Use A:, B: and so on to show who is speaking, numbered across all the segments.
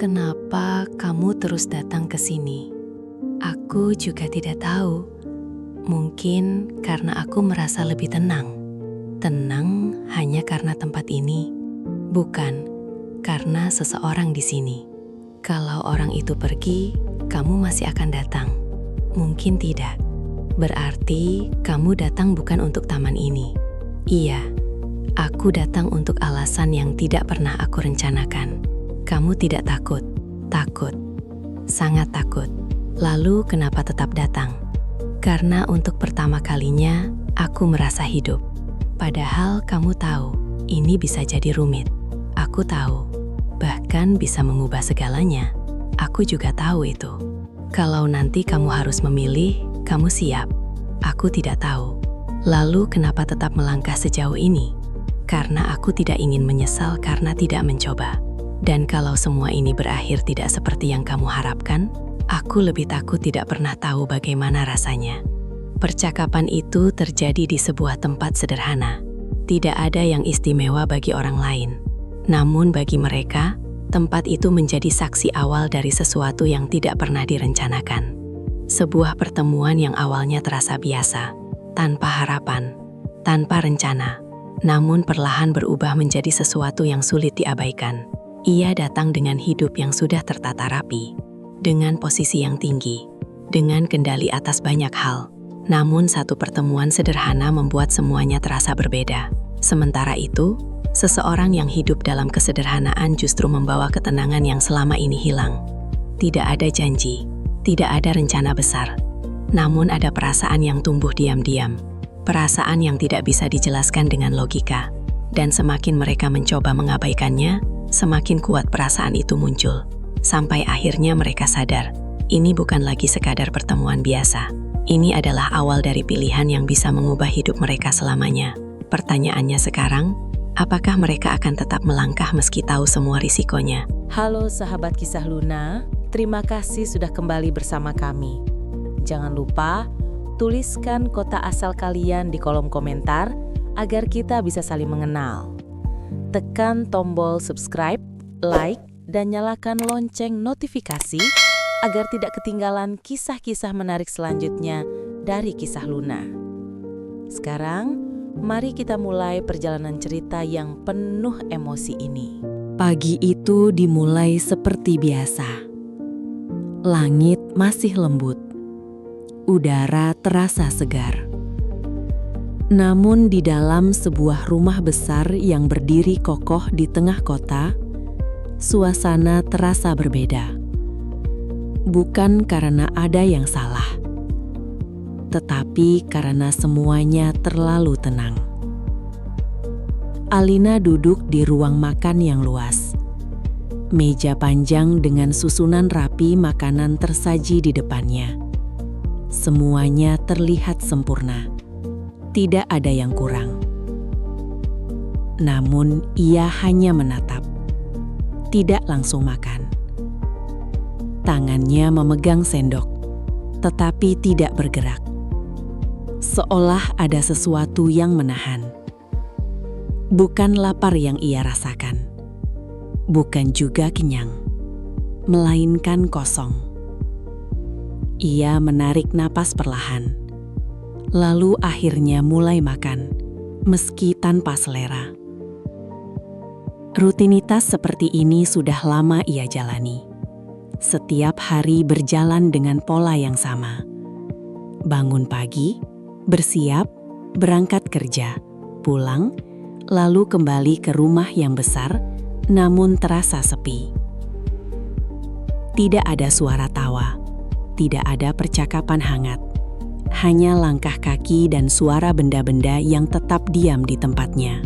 A: Kenapa kamu terus datang ke sini? Aku juga tidak tahu. Mungkin karena aku merasa lebih tenang. Tenang hanya karena tempat ini, bukan karena seseorang di sini. Kalau orang itu pergi, kamu masih akan datang. Mungkin tidak. Berarti kamu datang bukan untuk taman ini. Iya, aku datang untuk alasan yang tidak pernah aku rencanakan. Kamu tidak takut? Takut. Sangat takut. Lalu kenapa tetap datang? Karena untuk pertama kalinya, aku merasa hidup. Padahal kamu tahu, ini bisa jadi rumit. Aku tahu, bahkan bisa mengubah segalanya. Aku juga tahu itu. Kalau nanti kamu harus memilih, kamu siap. Aku tidak tahu. Lalu kenapa tetap melangkah sejauh ini? Karena aku tidak ingin menyesal karena tidak mencoba. Dan kalau semua ini berakhir tidak seperti yang kamu harapkan, aku lebih takut tidak pernah tahu bagaimana rasanya. Percakapan itu terjadi di sebuah tempat sederhana. Tidak ada yang istimewa bagi orang lain. Namun bagi mereka, tempat itu menjadi saksi awal dari sesuatu yang tidak pernah direncanakan. Sebuah pertemuan yang awalnya terasa biasa, tanpa harapan, tanpa rencana, namun perlahan berubah menjadi sesuatu yang sulit diabaikan. Ia datang dengan hidup yang sudah tertata rapi, dengan posisi yang tinggi, dengan kendali atas banyak hal. Namun satu pertemuan sederhana membuat semuanya terasa berbeda. Sementara itu, seseorang yang hidup dalam kesederhanaan justru membawa ketenangan yang selama ini hilang. Tidak ada janji, tidak ada rencana besar, namun ada perasaan yang tumbuh diam-diam. Perasaan yang tidak bisa dijelaskan dengan logika. Dan semakin mereka mencoba mengabaikannya, semakin kuat perasaan itu muncul. Sampai akhirnya mereka sadar, ini bukan lagi sekadar pertemuan biasa. Ini adalah awal dari pilihan yang bisa mengubah hidup mereka selamanya. Pertanyaannya sekarang, apakah mereka akan tetap melangkah meski tahu semua risikonya?
B: Halo sahabat Kisah Luna, terima kasih sudah kembali bersama kami. Jangan lupa, tuliskan kota asal kalian di kolom komentar agar kita bisa saling mengenal. Tekan tombol subscribe, like, dan nyalakan lonceng notifikasi agar tidak ketinggalan kisah-kisah menarik selanjutnya dari Kisah Luna. Sekarang, mari kita mulai perjalanan cerita yang penuh emosi ini.
C: Pagi itu dimulai seperti biasa. Langit masih lembut. Udara terasa segar. Namun di dalam sebuah rumah besar yang berdiri kokoh di tengah kota, suasana terasa berbeda. Bukan karena ada yang salah, tetapi karena semuanya terlalu tenang. Alina duduk di ruang makan yang luas. Meja panjang dengan susunan rapi makanan tersaji di depannya. Semuanya terlihat sempurna. Tidak ada yang kurang. Namun ia hanya menatap. Tidak langsung makan. Tangannya memegang sendok, tetapi tidak bergerak. Seolah ada sesuatu yang menahan. Bukan lapar yang ia rasakan. Bukan juga kenyang. Melainkan kosong. Ia menarik napas perlahan. Lalu akhirnya mulai makan, meski tanpa selera. Rutinitas seperti ini sudah lama ia jalani. Setiap hari berjalan dengan pola yang sama. Bangun pagi, bersiap, berangkat kerja, pulang, lalu kembali ke rumah yang besar, namun terasa sepi. Tidak ada suara tawa, tidak ada percakapan hangat. Hanya langkah kaki dan suara benda-benda yang tetap diam di tempatnya.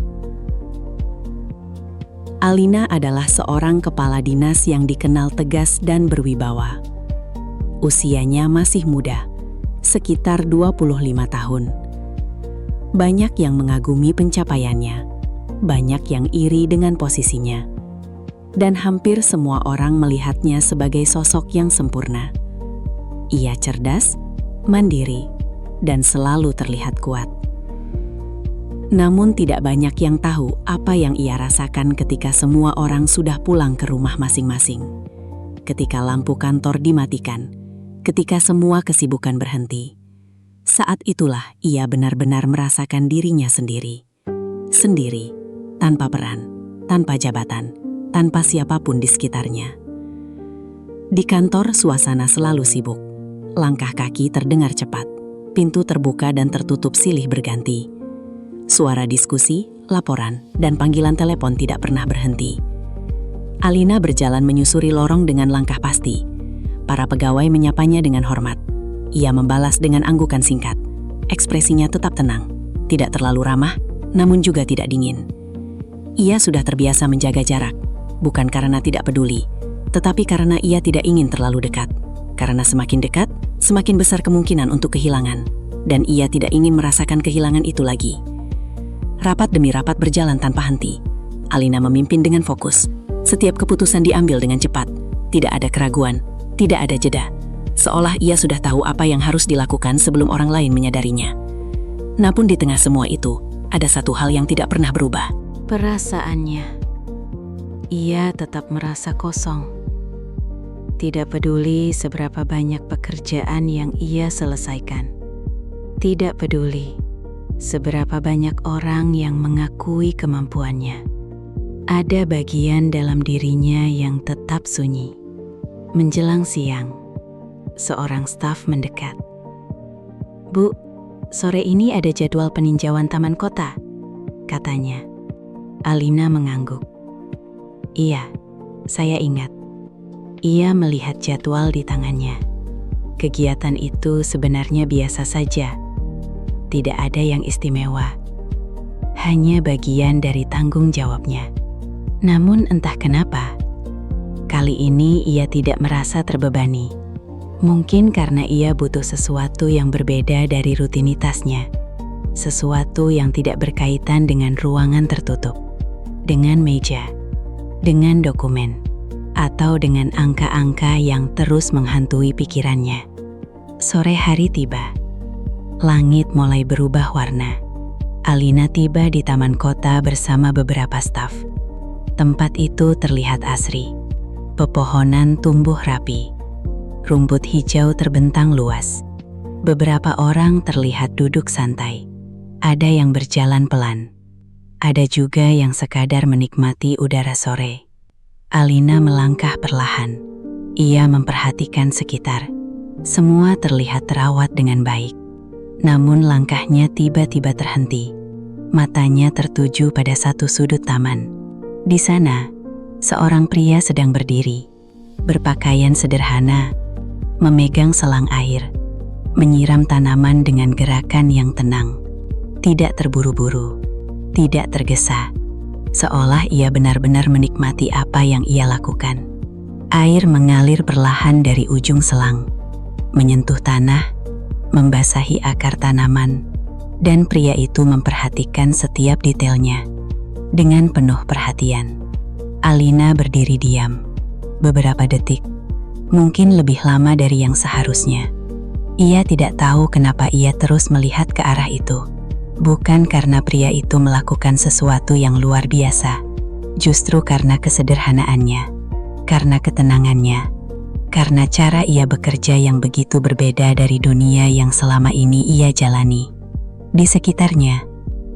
C: Alina adalah seorang kepala dinas yang dikenal tegas dan berwibawa. Usianya masih muda, sekitar 25 tahun. Banyak yang mengagumi pencapaiannya, banyak yang iri dengan posisinya. Dan hampir semua orang melihatnya sebagai sosok yang sempurna. Ia cerdas, mandiri, dan selalu terlihat kuat. Namun tidak banyak yang tahu apa yang ia rasakan ketika semua orang sudah pulang ke rumah masing-masing. ketika lampu kantor dimatikan, ketika semua kesibukan berhenti. Saat itulah ia benar-benar merasakan dirinya sendiri. Sendiri, tanpa peran, tanpa jabatan, tanpa siapapun di sekitarnya. Di kantor suasana selalu sibuk. Langkah kaki terdengar cepat. Pintu terbuka dan tertutup silih berganti. Suara diskusi, laporan, dan panggilan telepon tidak pernah berhenti. Alina berjalan menyusuri lorong dengan langkah pasti. Para pegawai menyapanya dengan hormat. Ia membalas dengan anggukan singkat. Ekspresinya tetap tenang, tidak terlalu ramah, namun juga tidak dingin. Ia sudah terbiasa menjaga jarak, bukan karena tidak peduli, tetapi karena ia tidak ingin terlalu dekat. Karena semakin dekat, semakin besar kemungkinan untuk kehilangan, dan ia tidak ingin merasakan kehilangan itu lagi. Rapat demi rapat berjalan tanpa henti. Alina memimpin dengan fokus. Setiap keputusan diambil dengan cepat. Tidak ada keraguan, tidak ada jeda. Seolah ia sudah tahu apa yang harus dilakukan sebelum orang lain menyadarinya. Namun di tengah semua itu, ada satu hal yang tidak pernah berubah.
A: Perasaannya. Ia tetap merasa kosong. Tidak peduli seberapa banyak pekerjaan yang ia selesaikan. Tidak peduli seberapa banyak orang yang mengakui kemampuannya. Ada bagian dalam dirinya yang tetap sunyi. Menjelang siang, seorang staf mendekat. "Bu, sore ini ada jadwal peninjauan taman kota," katanya. Alina mengangguk. "Iya, saya ingat." Ia melihat jadwal di tangannya. Kegiatan itu sebenarnya biasa saja. Tidak ada yang istimewa. Hanya bagian dari tanggung jawabnya. Namun entah kenapa, kali ini ia tidak merasa terbebani. Mungkin karena ia butuh sesuatu yang berbeda dari rutinitasnya. Sesuatu yang tidak berkaitan dengan ruangan tertutup, dengan meja, dengan dokumen, atau dengan angka-angka yang terus menghantui pikirannya. Sore hari tiba. Langit mulai berubah warna. Alina tiba di taman kota bersama beberapa staf. Tempat itu terlihat asri. Pepohonan tumbuh rapi. Rumput hijau terbentang luas. Beberapa orang terlihat duduk santai. Ada yang berjalan pelan. Ada juga yang sekadar menikmati udara sore. Alina melangkah perlahan. Ia memperhatikan sekitar. Semua terlihat terawat dengan baik. Namun langkahnya tiba-tiba terhenti. Matanya tertuju pada satu sudut taman. Di sana, seorang pria sedang berdiri, berpakaian sederhana, memegang selang air, menyiram tanaman dengan gerakan yang tenang. Tidak terburu-buru, tidak tergesa, seolah ia benar-benar menikmati apa yang ia lakukan. Air mengalir perlahan dari ujung selang, menyentuh tanah, membasahi akar tanaman, dan pria itu memperhatikan setiap detailnya. Dengan penuh perhatian, Alina berdiri diam. Beberapa detik, mungkin lebih lama dari yang seharusnya. Ia tidak tahu kenapa ia terus melihat ke arah itu. Bukan karena pria itu melakukan sesuatu yang luar biasa, justru karena kesederhanaannya, karena ketenangannya, karena cara ia bekerja yang begitu berbeda dari dunia yang selama ini ia jalani. Di sekitarnya,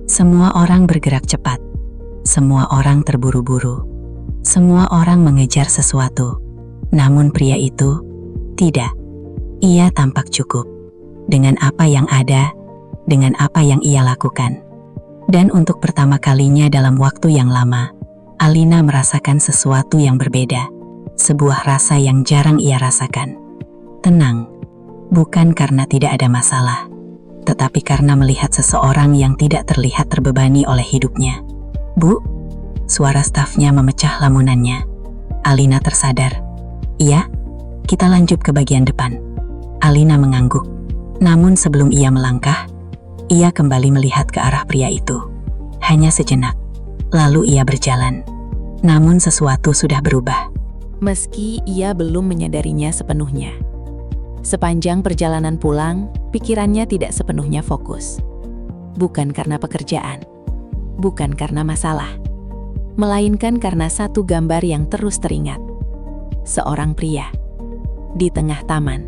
A: semua orang bergerak cepat, semua orang terburu-buru, semua orang mengejar sesuatu. Namun pria itu tidak. Ia tampak cukup dengan apa yang ada, dengan apa yang ia lakukan. Dan untuk pertama kalinya dalam waktu yang lama, Alina merasakan sesuatu yang berbeda. Sebuah rasa yang jarang ia rasakan. Tenang, bukan karena tidak ada masalah, tetapi karena melihat seseorang yang tidak terlihat terbebani oleh hidupnya. "Bu," suara stafnya memecah lamunannya. Alina tersadar. "Iya, kita lanjut ke bagian depan." Alina mengangguk. Namun sebelum ia melangkah, ia kembali melihat ke arah pria itu. Hanya sejenak, lalu ia berjalan. Namun sesuatu sudah berubah.
B: Meski ia belum menyadarinya sepenuhnya. Sepanjang perjalanan pulang, pikirannya tidak sepenuhnya fokus. Bukan karena pekerjaan, bukan karena masalah, melainkan karena satu gambar yang terus teringat.
C: seorang pria, di tengah taman,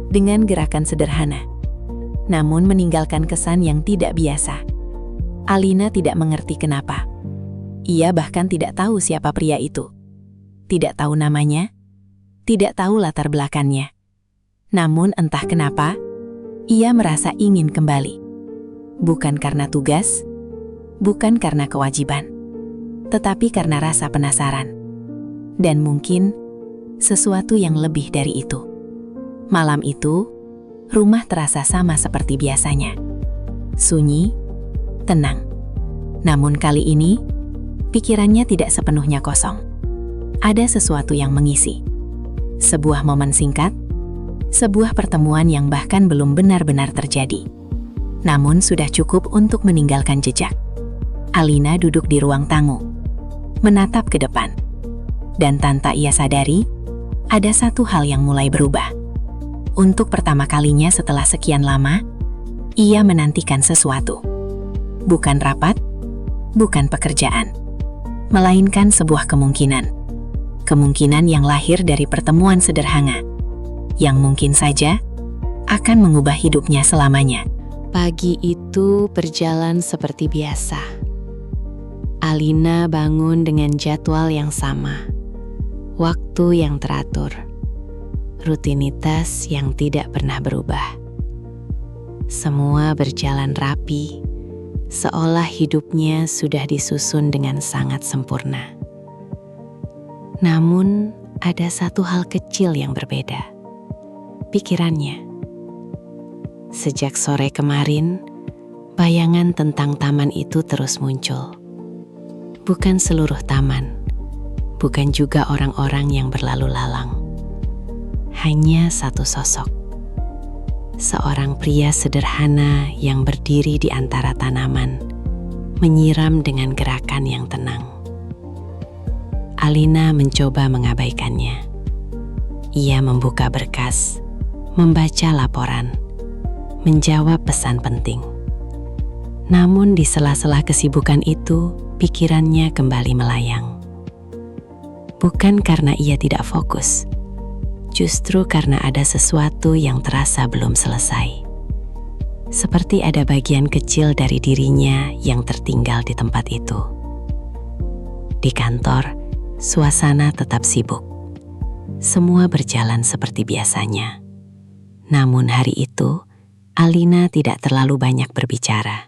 C: dengan gerakan sederhana, namun meninggalkan kesan yang tidak biasa. Alina tidak mengerti kenapa. Ia bahkan tidak tahu siapa pria itu. Tidak tahu namanya, tidak tahu latar belakangnya. Namun entah kenapa, ia merasa ingin kembali. Bukan karena tugas, bukan karena kewajiban, tetapi karena rasa penasaran. Dan mungkin sesuatu yang lebih dari itu. Malam itu, rumah terasa sama seperti biasanya. Sunyi, tenang. Namun kali ini, pikirannya tidak sepenuhnya kosong. Ada sesuatu yang mengisi. Sebuah momen singkat, sebuah pertemuan yang bahkan belum benar-benar terjadi. Namun sudah cukup untuk meninggalkan jejak. Alina duduk di ruang tamu, menatap ke depan. Dan tanpa ia sadari, ada satu hal yang mulai berubah. Untuk pertama kalinya setelah sekian lama, ia menantikan sesuatu. Bukan rapat, bukan pekerjaan, melainkan sebuah kemungkinan. Kemungkinan yang lahir dari pertemuan sederhana, yang mungkin saja akan mengubah hidupnya selamanya.
A: Pagi itu berjalan seperti biasa. Alina bangun dengan jadwal yang sama, waktu yang teratur, rutinitas yang tidak pernah berubah. Semua berjalan rapi, seolah hidupnya sudah disusun dengan sangat sempurna. Namun, ada satu hal kecil yang berbeda. Pikirannya. Sejak sore kemarin, bayangan tentang taman itu terus muncul. Bukan seluruh taman, bukan juga orang-orang yang berlalu lalang. Hanya satu sosok. Seorang pria sederhana yang berdiri di antara tanaman, menyiram dengan gerakan yang tenang. Alina mencoba mengabaikannya. Ia membuka berkas, membaca laporan, menjawab pesan penting. Namun di sela-sela kesibukan itu, pikirannya kembali melayang. Bukan karena ia tidak fokus, justru karena ada sesuatu yang terasa belum selesai. Seperti ada bagian kecil dari dirinya yang tertinggal di tempat itu. Di kantor, suasana tetap sibuk. Semua berjalan seperti biasanya. Namun hari itu, Alina tidak terlalu banyak berbicara.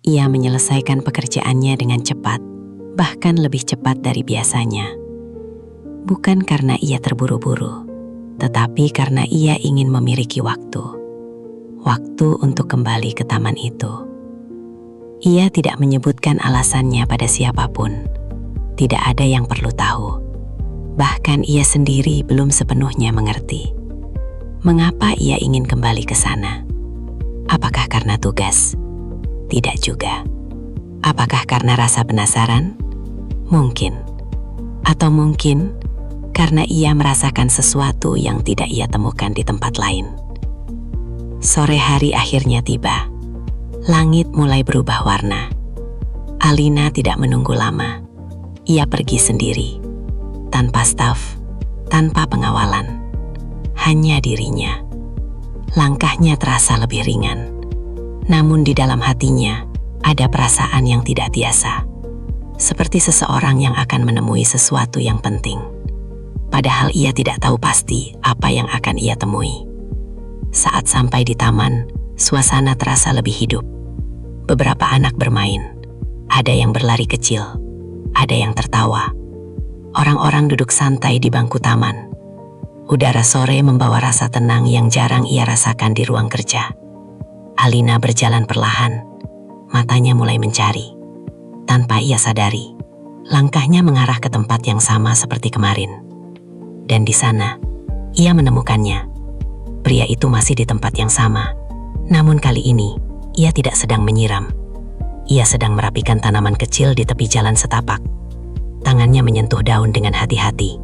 A: Ia menyelesaikan pekerjaannya dengan cepat, bahkan lebih cepat dari biasanya. Bukan karena ia terburu-buru, tetapi karena ia ingin memiliki waktu. Waktu untuk kembali ke taman itu. Ia tidak menyebutkan alasannya pada siapapun. Tidak ada yang perlu tahu. Bahkan ia sendiri belum sepenuhnya mengerti. Mengapa ia ingin kembali ke sana? Apakah karena tugas? Tidak juga. Apakah karena rasa penasaran? Mungkin. Atau mungkin karena ia merasakan sesuatu yang tidak ia temukan di tempat lain. Sore hari akhirnya tiba. Langit mulai berubah warna. Alina tidak menunggu lama. Ia pergi sendiri, tanpa staf, tanpa pengawalan. Hanya dirinya. Langkahnya terasa lebih ringan. Namun di dalam hatinya, ada perasaan yang tidak biasa. Seperti seseorang yang akan menemui sesuatu yang penting. Padahal ia tidak tahu pasti apa yang akan ia temui. Saat sampai di taman, suasana terasa lebih hidup. Beberapa anak bermain. Ada yang berlari kecil. Ada yang tertawa. Orang-orang duduk santai di bangku taman. Udara sore membawa rasa tenang yang jarang ia rasakan di ruang kerja. Alina berjalan perlahan. Matanya mulai mencari. Tanpa ia sadari, langkahnya mengarah ke tempat yang sama seperti kemarin. Dan di sana, ia menemukannya. Pria itu masih di tempat yang sama. Namun kali ini, ia tidak sedang menyiram. Ia sedang merapikan tanaman kecil di tepi jalan setapak. Tangannya menyentuh daun dengan hati-hati.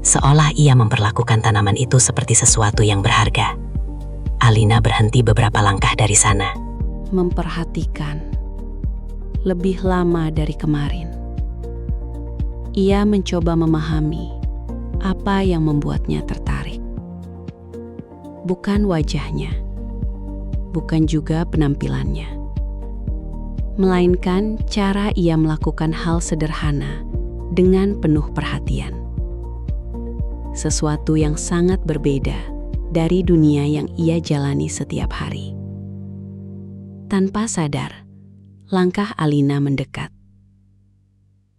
A: Seolah ia memperlakukan tanaman itu seperti sesuatu yang berharga. Alina berhenti beberapa langkah dari sana. Memperhatikan. Lebih lama dari kemarin. Ia mencoba memahami
C: apa yang membuatnya tertarik. Bukan wajahnya, bukan juga penampilannya, melainkan cara ia melakukan hal sederhana dengan penuh perhatian. Sesuatu yang sangat berbeda dari dunia yang ia jalani setiap hari. Tanpa sadar, langkah Alina mendekat.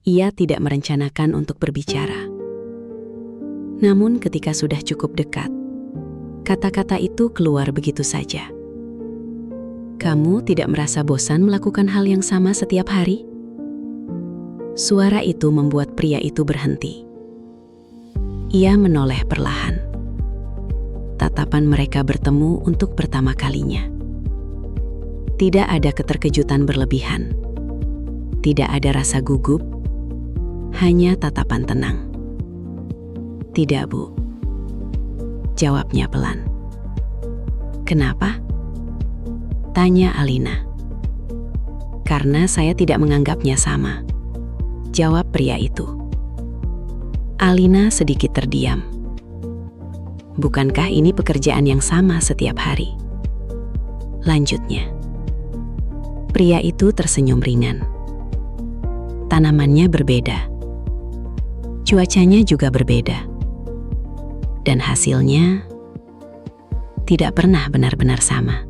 C: Ia tidak merencanakan untuk berbicara. Namun ketika sudah cukup dekat, kata-kata itu keluar begitu saja. Kamu tidak merasa bosan melakukan hal yang sama setiap hari? Suara itu membuat pria itu berhenti. Ia menoleh perlahan. Tatapan mereka bertemu untuk pertama kalinya. Tidak ada keterkejutan berlebihan. Tidak ada rasa gugup. Hanya tatapan tenang. Tidak, Bu. Jawabnya pelan. Kenapa? Tanya Alina. Karena saya tidak menganggapnya sama. Jawab pria itu. Alina sedikit terdiam. Bukankah ini pekerjaan yang sama setiap hari? Lanjutnya. Pria itu tersenyum ringan. Tanamannya berbeda. Cuacanya juga berbeda. Dan hasilnya tidak pernah benar-benar sama.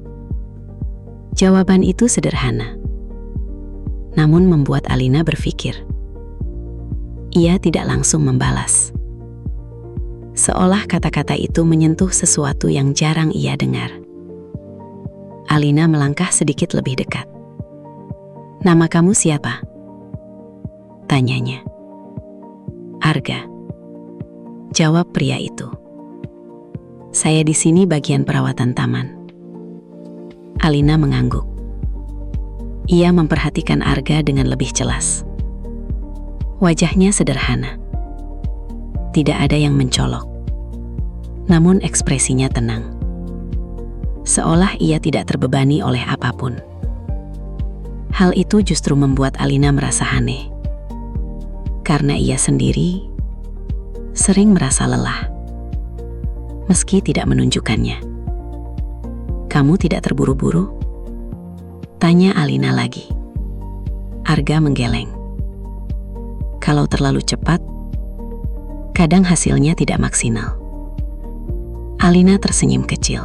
C: Jawaban itu sederhana, namun membuat Alina berpikir. Ia tidak langsung membalas. Seolah kata-kata itu menyentuh sesuatu yang jarang ia dengar. Alina melangkah sedikit lebih dekat. Nama kamu siapa? Tanyanya. Arga. Jawab pria itu. Saya di sini bagian perawatan taman. Alina mengangguk. Ia memperhatikan Arga dengan lebih jelas. Wajahnya sederhana. Tidak ada yang mencolok. Namun ekspresinya tenang. Seolah ia tidak terbebani oleh apapun. Hal itu justru membuat Alina merasa aneh. Karena ia sendiri sering merasa lelah. Meski tidak menunjukkannya. Kamu tidak terburu-buru? Tanya Alina lagi. Arga menggeleng. Kalau terlalu cepat, kadang hasilnya tidak maksimal. Alina tersenyum kecil.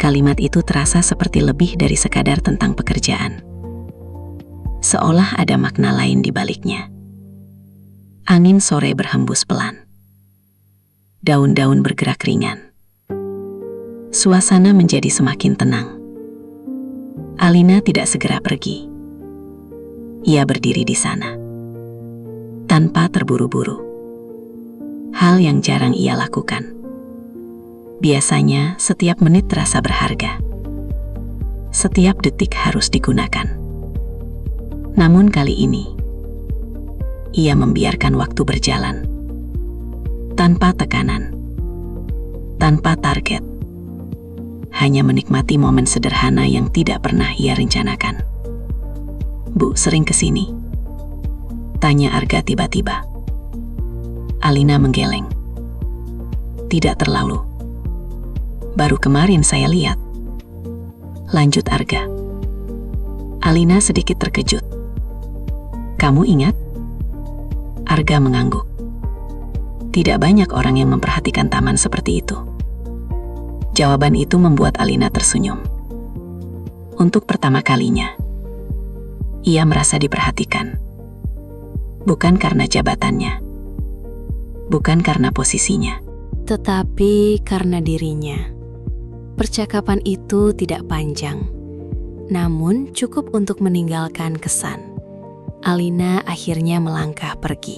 C: Kalimat itu terasa seperti lebih dari sekadar tentang pekerjaan. Seolah ada makna lain di baliknya. Angin sore berhembus pelan. Daun-daun bergerak ringan. Suasana menjadi semakin tenang. Alina tidak segera pergi. Ia berdiri di sana. Tanpa terburu-buru. Hal yang jarang ia lakukan. Biasanya setiap menit terasa berharga. Setiap detik harus digunakan. Namun kali ini, ia membiarkan waktu berjalan. Tanpa tekanan, tanpa target, hanya menikmati momen sederhana yang tidak pernah ia rencanakan. Bu, sering kesini? Tanya Arga tiba-tiba. Alina menggeleng. Tidak terlalu. Baru kemarin saya lihat. Lanjut Arga. Alina sedikit terkejut. Kamu ingat? Arga mengangguk. Tidak banyak orang yang memperhatikan taman seperti itu. Jawaban itu membuat Alina tersenyum. Untuk pertama kalinya, ia merasa diperhatikan. Bukan karena jabatannya. Bukan karena posisinya.
A: Tetapi karena dirinya. Percakapan itu tidak panjang, namun cukup untuk meninggalkan kesan. Alina akhirnya melangkah pergi.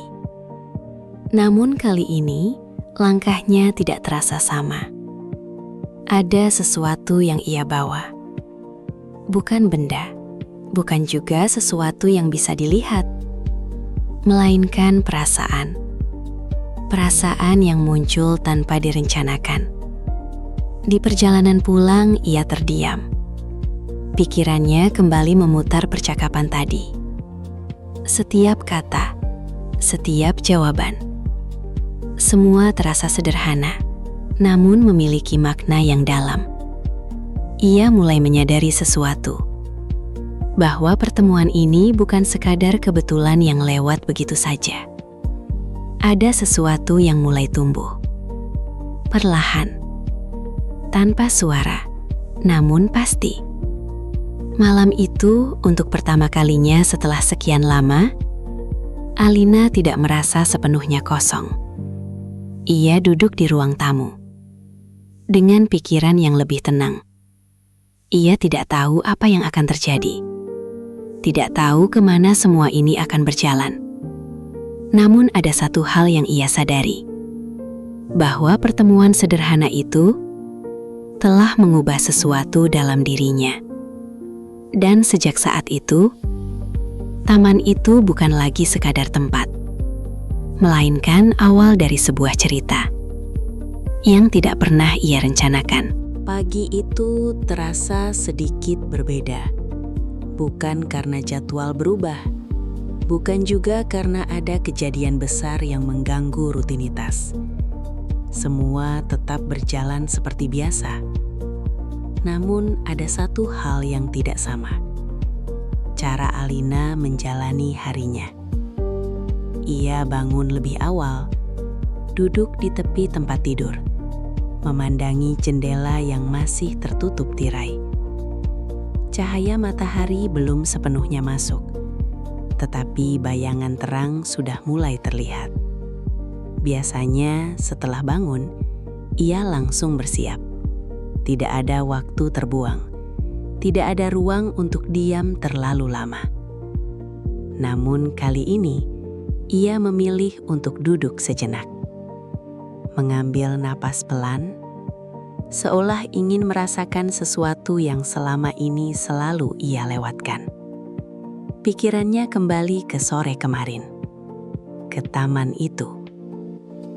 A: Namun kali ini, langkahnya tidak terasa sama. Ada sesuatu yang ia bawa. Bukan benda, bukan juga sesuatu yang bisa dilihat, melainkan perasaan. Perasaan yang muncul tanpa direncanakan. Di perjalanan pulang, ia terdiam. Pikirannya kembali memutar percakapan tadi. Setiap kata, setiap jawaban, Semua terasa sederhana, namun memiliki makna yang dalam. Ia mulai menyadari sesuatu, bahwa pertemuan ini bukan sekadar kebetulan yang lewat begitu saja. Ada sesuatu yang mulai tumbuh, perlahan, tanpa suara, namun pasti. Malam itu, untuk pertama kalinya setelah sekian lama, Alina tidak merasa sepenuhnya kosong. Ia duduk di ruang tamu, dengan pikiran yang lebih tenang. Ia tidak tahu apa yang akan terjadi. Tidak tahu kemana semua ini akan berjalan. Namun ada satu hal yang ia sadari, bahwa pertemuan sederhana itu telah mengubah sesuatu dalam dirinya. Dan sejak saat itu, taman itu bukan lagi sekadar tempat, melainkan awal dari sebuah cerita yang tidak pernah ia rencanakan.
C: Pagi itu terasa sedikit berbeda. Bukan karena jadwal berubah, bukan juga karena ada kejadian besar yang mengganggu rutinitas. Semua tetap berjalan seperti biasa. Namun ada satu hal yang tidak sama. Cara Alina menjalani harinya. Ia bangun lebih awal, duduk di tepi tempat tidur, memandangi jendela yang masih tertutup tirai. Cahaya matahari belum sepenuhnya masuk, tetapi bayangan terang sudah mulai terlihat. Biasanya setelah bangun, ia langsung bersiap. Tidak ada waktu terbuang, tidak ada ruang untuk diam terlalu lama. Namun kali ini, ia memilih untuk duduk sejenak. Mengambil napas pelan, seolah ingin merasakan sesuatu yang selama ini selalu ia lewatkan. Pikirannya kembali ke sore kemarin, ke taman itu,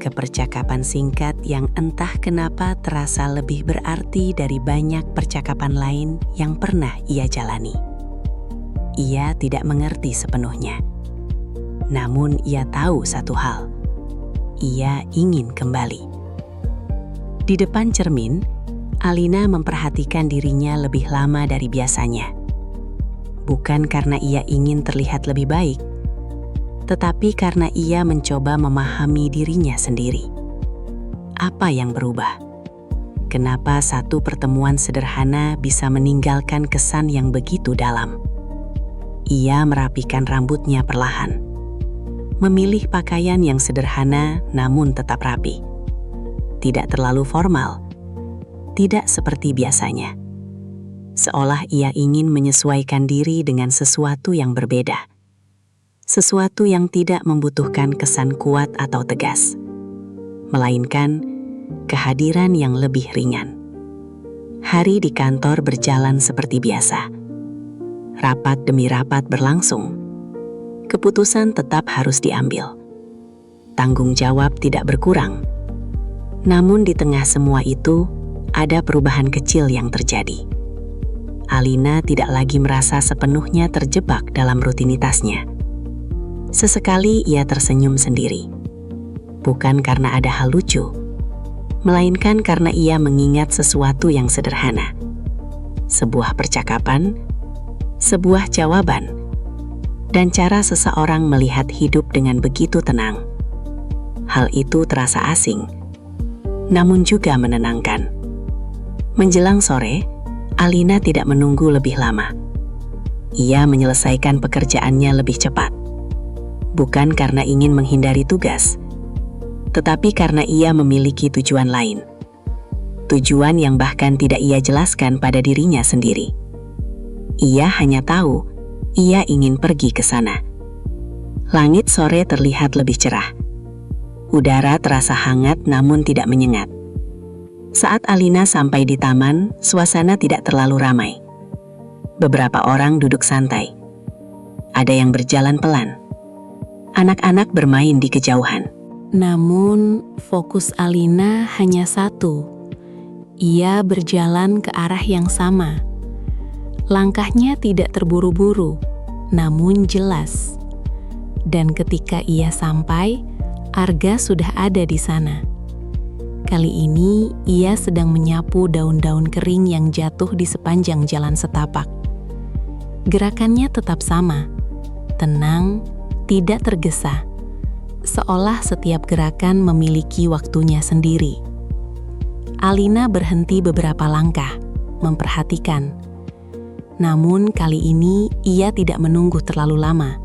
C: ke percakapan singkat yang entah kenapa terasa lebih berarti dari banyak percakapan lain yang pernah ia jalani. Ia tidak mengerti sepenuhnya, namun ia tahu satu hal. Ia ingin kembali. Di depan cermin, Alina memperhatikan dirinya lebih lama dari biasanya. Bukan karena ia ingin terlihat lebih baik, tetapi karena ia mencoba memahami dirinya sendiri. Apa yang berubah? Kenapa satu pertemuan sederhana bisa meninggalkan kesan yang begitu dalam? Ia merapikan rambutnya perlahan, memilih pakaian yang sederhana namun tetap rapi. Tidak terlalu formal, tidak seperti biasanya. Seolah ia ingin menyesuaikan diri dengan sesuatu yang berbeda. Sesuatu yang tidak membutuhkan kesan kuat atau tegas, melainkan kehadiran yang lebih ringan. Hari di kantor berjalan seperti biasa. Rapat demi rapat berlangsung. Keputusan tetap harus diambil. Tanggung jawab tidak berkurang. Namun di tengah semua itu, ada perubahan kecil yang terjadi. Alina tidak lagi merasa sepenuhnya terjebak dalam rutinitasnya. Sesekali ia tersenyum sendiri. Bukan karena ada hal lucu, melainkan karena ia mengingat sesuatu yang sederhana. Sebuah percakapan, sebuah jawaban, dan cara seseorang melihat hidup dengan begitu tenang. Hal itu terasa asing, namun juga menenangkan. Menjelang sore, Alina tidak menunggu lebih lama. Ia menyelesaikan pekerjaannya lebih cepat. Bukan karena ingin menghindari tugas, tetapi karena ia memiliki tujuan lain. Tujuan yang bahkan tidak ia jelaskan pada dirinya sendiri. Ia hanya tahu, ia ingin pergi ke sana. Langit sore terlihat lebih cerah. Udara terasa hangat namun tidak menyengat. Saat Alina sampai di taman, suasana tidak terlalu ramai. Beberapa orang duduk santai. Ada yang berjalan pelan. Anak-anak bermain di kejauhan.
A: Namun, fokus Alina hanya satu. Ia berjalan ke arah yang sama. Langkahnya tidak terburu-buru, namun jelas. Dan ketika ia sampai, Arga sudah ada di sana. Kali ini ia sedang menyapu daun-daun kering yang jatuh di sepanjang jalan setapak. Gerakannya tetap sama, tenang, tidak tergesa, seolah setiap gerakan memiliki waktunya sendiri. Alina berhenti beberapa langkah, memperhatikan. Namun kali ini ia tidak menunggu terlalu lama.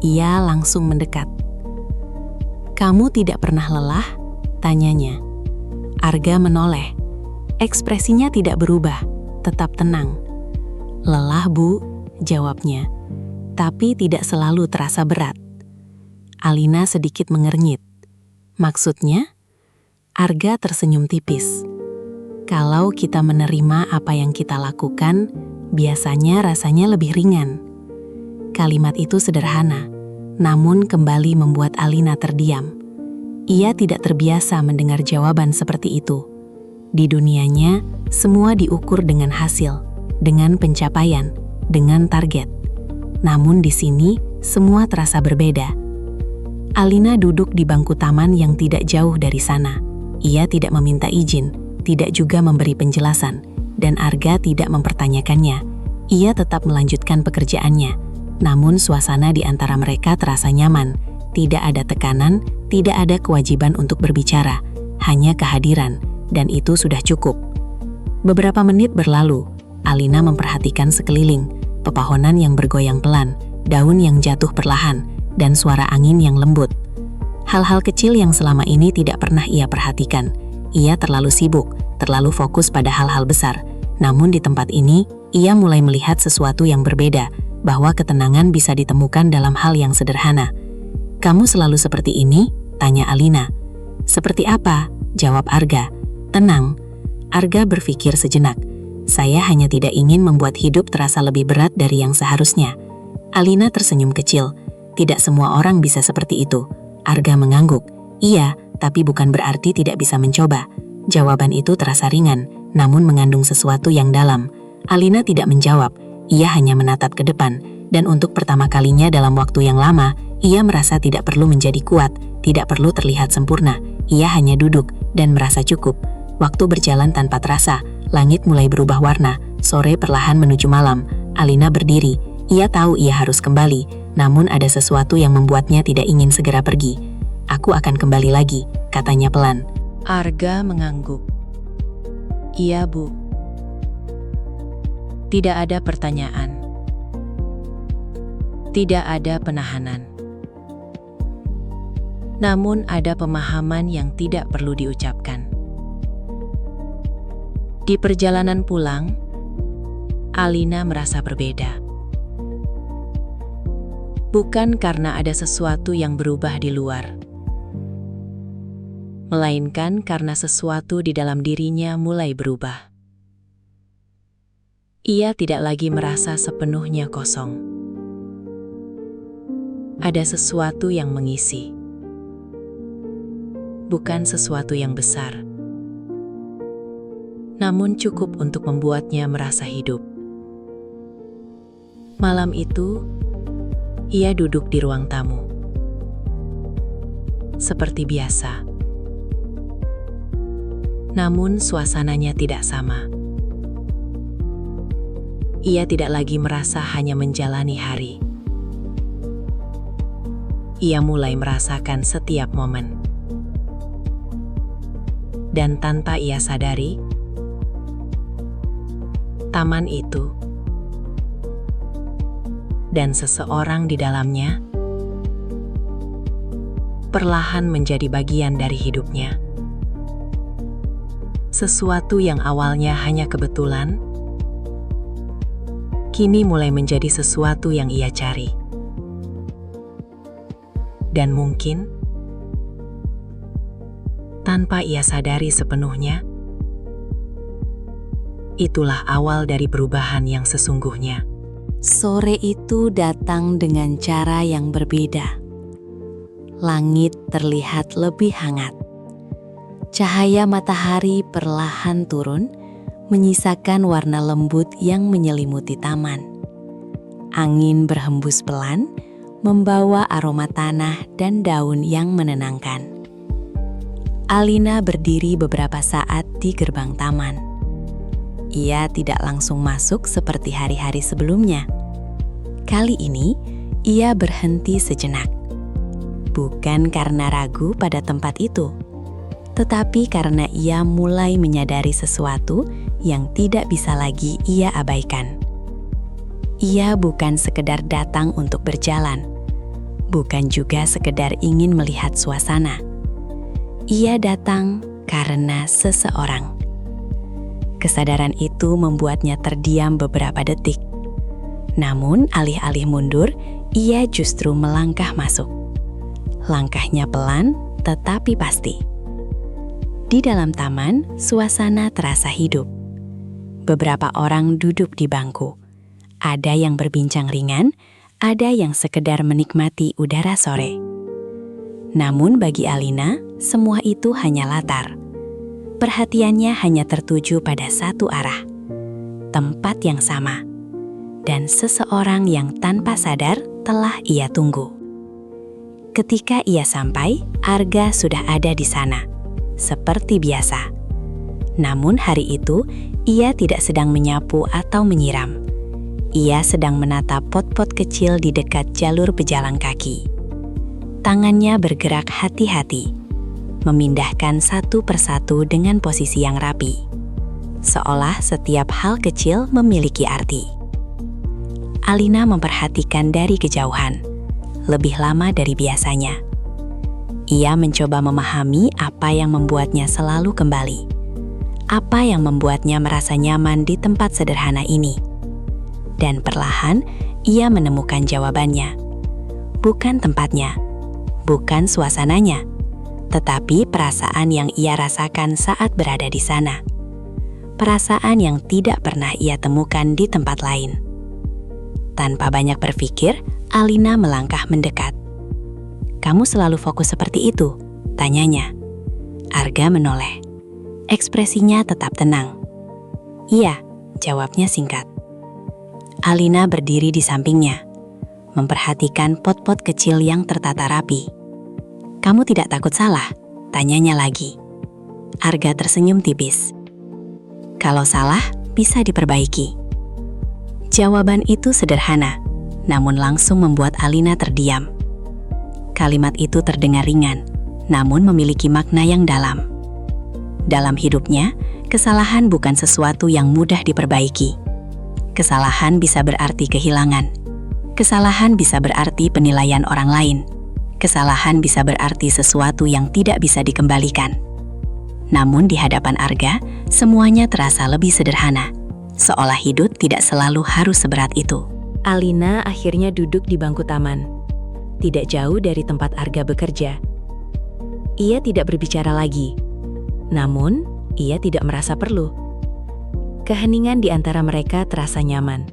A: Ia langsung mendekat. "Kamu tidak pernah lelah?" tanyanya. Arga menoleh. Ekspresinya tidak berubah, tetap tenang. "Lelah, Bu," jawabnya. "Tapi tidak selalu terasa berat." Alina sedikit mengernyit. "Maksudnya?" Arga tersenyum tipis. "Kalau kita menerima apa yang kita lakukan, biasanya rasanya lebih ringan." Kalimat itu sederhana, namun kembali membuat Alina terdiam. Ia tidak terbiasa mendengar jawaban seperti itu. Di dunianya, semua diukur dengan hasil, dengan pencapaian, dengan target. Namun di sini, semua terasa berbeda. Alina duduk di bangku taman yang tidak jauh dari sana. Ia tidak meminta izin, tidak juga memberi penjelasan, dan Arga tidak mempertanyakannya. Ia tetap melanjutkan pekerjaannya. Namun suasana di antara mereka terasa nyaman. Tidak ada tekanan, tidak ada kewajiban untuk berbicara, hanya kehadiran, dan itu sudah cukup. Beberapa menit berlalu, Alina memperhatikan sekeliling, pepohonan yang bergoyang pelan, daun yang jatuh perlahan, dan suara angin yang lembut. Hal-hal kecil yang selama ini tidak pernah ia perhatikan. Ia terlalu sibuk, terlalu fokus pada hal-hal besar. Namun di tempat ini, ia mulai melihat sesuatu yang berbeda, bahwa ketenangan bisa ditemukan dalam hal yang sederhana. "Kamu selalu seperti ini?" tanya Alina. "Seperti apa?" jawab Arga. "Tenang." Arga berpikir sejenak. "Saya hanya tidak ingin membuat hidup terasa lebih berat dari yang seharusnya." Alina tersenyum kecil. "Tidak semua orang bisa seperti itu." Arga mengangguk. "Iya, tapi bukan berarti tidak bisa mencoba." Jawaban itu terasa ringan, namun mengandung sesuatu yang dalam. Alina tidak menjawab. Ia hanya menatap ke depan, dan untuk pertama kalinya dalam waktu yang lama, ia merasa tidak perlu menjadi kuat, tidak perlu terlihat sempurna. Ia hanya duduk dan merasa cukup. Waktu berjalan tanpa terasa, langit mulai berubah warna, sore perlahan menuju malam. Alina berdiri. Ia tahu ia harus kembali, namun ada sesuatu yang membuatnya tidak ingin segera pergi. "Aku akan kembali lagi," katanya pelan.
B: Arga mengangguk. "Iya, Bu." Tidak ada pertanyaan. Tidak ada penahanan. Namun ada pemahaman yang tidak perlu diucapkan. Di perjalanan pulang, Alina merasa berbeda. Bukan karena ada sesuatu yang berubah di luar, melainkan karena sesuatu di dalam dirinya mulai berubah. Ia tidak lagi merasa sepenuhnya kosong. Ada sesuatu yang mengisi. Bukan sesuatu yang besar, namun cukup untuk membuatnya merasa hidup. Malam itu, ia duduk di ruang tamu. Seperti biasa. Namun suasananya tidak sama. Ia tidak lagi merasa hanya menjalani hari. Ia mulai merasakan setiap momen. Dan tanpa ia sadari, taman itu dan seseorang di dalamnya perlahan menjadi bagian dari hidupnya. Sesuatu yang awalnya hanya kebetulan, kini mulai menjadi sesuatu yang ia cari. Dan mungkin tanpa ia sadari sepenuhnya, itulah awal dari perubahan yang sesungguhnya.
A: Sore itu datang dengan cara yang berbeda. Langit terlihat lebih hangat. Cahaya matahari perlahan turun, menyisakan warna lembut yang menyelimuti taman. Angin berhembus pelan, membawa aroma tanah dan daun yang menenangkan. Alina berdiri beberapa saat di gerbang taman. Ia tidak langsung masuk seperti hari-hari sebelumnya. Kali ini, ia berhenti sejenak. Bukan karena ragu pada tempat itu, tetapi karena ia mulai menyadari sesuatu yang tidak bisa lagi ia abaikan. Ia bukan sekedar datang untuk berjalan, bukan juga sekedar ingin melihat suasana. Ia datang karena seseorang. Kesadaran itu membuatnya terdiam beberapa detik. Namun, alih-alih mundur, ia justru melangkah masuk. Langkahnya pelan, tetapi pasti. Di dalam taman, suasana terasa hidup. Beberapa orang duduk di bangku. Ada yang berbincang ringan, ada yang sekedar menikmati udara sore. Namun bagi Alina, semua itu hanya latar. Perhatiannya hanya tertuju pada satu arah. Tempat yang sama. Dan seseorang yang tanpa sadar telah ia tunggu. Ketika ia sampai, Arga sudah ada di sana, seperti biasa. Namun hari itu, ia tidak sedang menyapu atau menyiram. Ia sedang menatap pot-pot kecil di dekat jalur pejalan kaki. Tangannya bergerak hati-hati, memindahkan satu persatu dengan posisi yang rapi. Seolah setiap hal kecil memiliki arti. Alina memperhatikan dari kejauhan, lebih lama dari biasanya. Ia mencoba memahami apa yang membuatnya selalu kembali. Apa yang membuatnya merasa nyaman di tempat sederhana ini. Dan perlahan, ia menemukan jawabannya. Bukan tempatnya, bukan suasananya, tetapi perasaan yang ia rasakan saat berada di sana. Perasaan yang tidak pernah ia temukan di tempat lain. Tanpa banyak berpikir, Alina melangkah mendekat. "Kamu selalu fokus seperti itu?" tanyanya. Arga menoleh. Ekspresinya tetap tenang. "Iya," jawabnya singkat. Alina berdiri di sampingnya, memperhatikan pot-pot kecil yang tertata rapi. "Kamu tidak takut salah?" tanyanya lagi. Arga tersenyum tipis. "Kalau salah, bisa diperbaiki." Jawaban itu sederhana, namun langsung membuat Alina terdiam. Kalimat itu terdengar ringan, namun memiliki makna yang dalam. Dalam hidupnya, kesalahan bukan sesuatu yang mudah diperbaiki. Kesalahan bisa berarti kehilangan. Kesalahan bisa berarti penilaian orang lain. Kesalahan bisa berarti sesuatu yang tidak bisa dikembalikan. Namun di hadapan Arga, semuanya terasa lebih sederhana. Seolah hidup tidak selalu harus seberat itu. Alina akhirnya duduk di bangku taman. Tidak jauh dari tempat Arga bekerja. Ia tidak berbicara lagi. Namun, ia tidak merasa perlu. Keheningan di antara mereka terasa nyaman.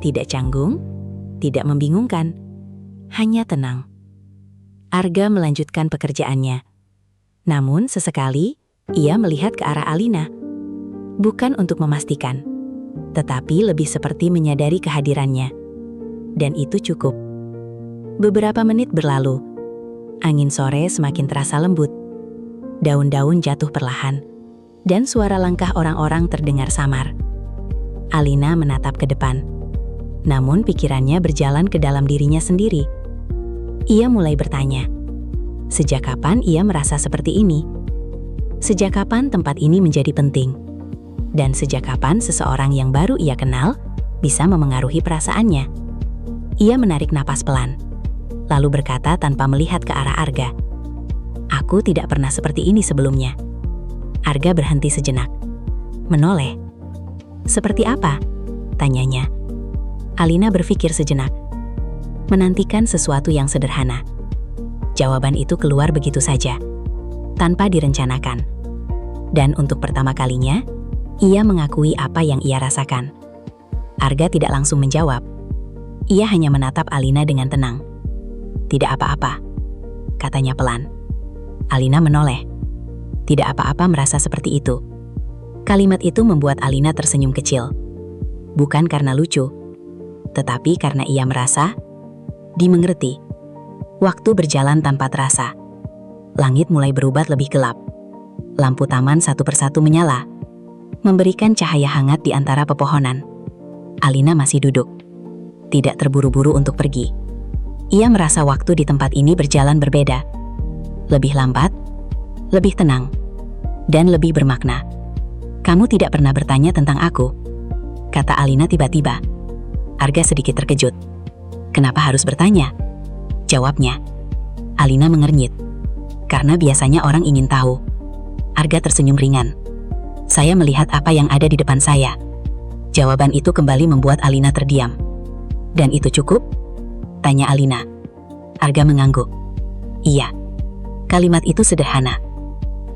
A: Tidak canggung, tidak membingungkan. Hanya tenang. Arga melanjutkan pekerjaannya. Namun sesekali, ia melihat ke arah Alina. Bukan untuk memastikan, tetapi lebih seperti menyadari kehadirannya. Dan itu cukup. Beberapa menit berlalu. Angin sore semakin terasa lembut. Daun-daun jatuh perlahan. Dan suara langkah orang-orang terdengar samar. Alina menatap ke depan. Namun pikirannya berjalan ke dalam dirinya sendiri. Ia mulai bertanya, sejak kapan ia merasa seperti ini? Sejak kapan tempat ini menjadi penting? Dan sejak kapan seseorang yang baru ia kenal bisa memengaruhi perasaannya? Ia menarik napas pelan, lalu berkata tanpa melihat ke arah Arga, "Aku tidak pernah seperti ini sebelumnya." Arga berhenti sejenak, menoleh. "Seperti apa?" tanyanya. Alina berpikir sejenak, menantikan sesuatu yang sederhana. Jawaban itu keluar begitu saja, tanpa direncanakan. Dan untuk pertama kalinya, ia mengakui apa yang ia rasakan. Arga tidak langsung menjawab. Ia hanya menatap Alina dengan tenang. "Tidak apa-apa," katanya pelan. Alina menoleh. Tidak apa-apa merasa seperti itu. Kalimat itu membuat Alina tersenyum kecil. Bukan karena lucu, tetapi karena ia merasa
C: Dimengerti. Waktu berjalan tanpa terasa. Langit mulai berubah lebih gelap. Lampu taman satu persatu menyala, memberikan cahaya hangat di antara pepohonan. Alina masih duduk, tidak terburu-buru untuk pergi. Ia merasa waktu di tempat ini berjalan berbeda. Lebih lambat, lebih tenang, dan lebih bermakna. "Kamu tidak pernah bertanya tentang aku," kata Alina tiba-tiba. Arga sedikit terkejut. "Kenapa harus bertanya?" jawabnya. Alina mengernyit. "Karena biasanya orang ingin tahu." Arga tersenyum ringan. "Saya melihat apa yang ada di depan saya." Jawaban itu kembali membuat Alina terdiam. "Dan itu cukup?" tanya Alina. Arga mengangguk. "Iya." Kalimat itu sederhana,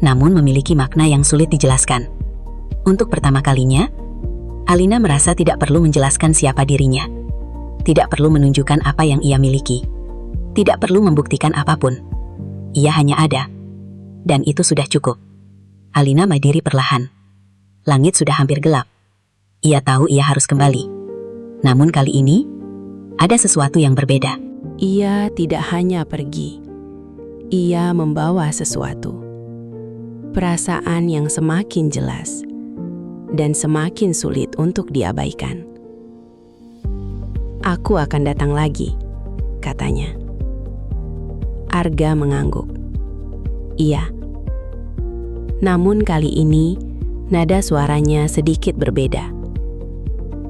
C: namun memiliki makna yang sulit dijelaskan. Untuk pertama kalinya, Alina merasa tidak perlu menjelaskan siapa dirinya. Tidak perlu menunjukkan apa yang ia miliki. Tidak perlu membuktikan apapun. Ia hanya ada. Dan itu sudah cukup. Alina berdiri perlahan. Langit sudah hampir gelap. Ia tahu ia harus kembali. Namun kali ini, ada sesuatu yang berbeda.
A: Ia tidak hanya pergi. Ia membawa sesuatu. Perasaan yang semakin jelas dan semakin sulit untuk diabaikan. "Aku akan datang lagi," katanya. Arga mengangguk. "Iya." Namun kali ini, nada suaranya sedikit berbeda.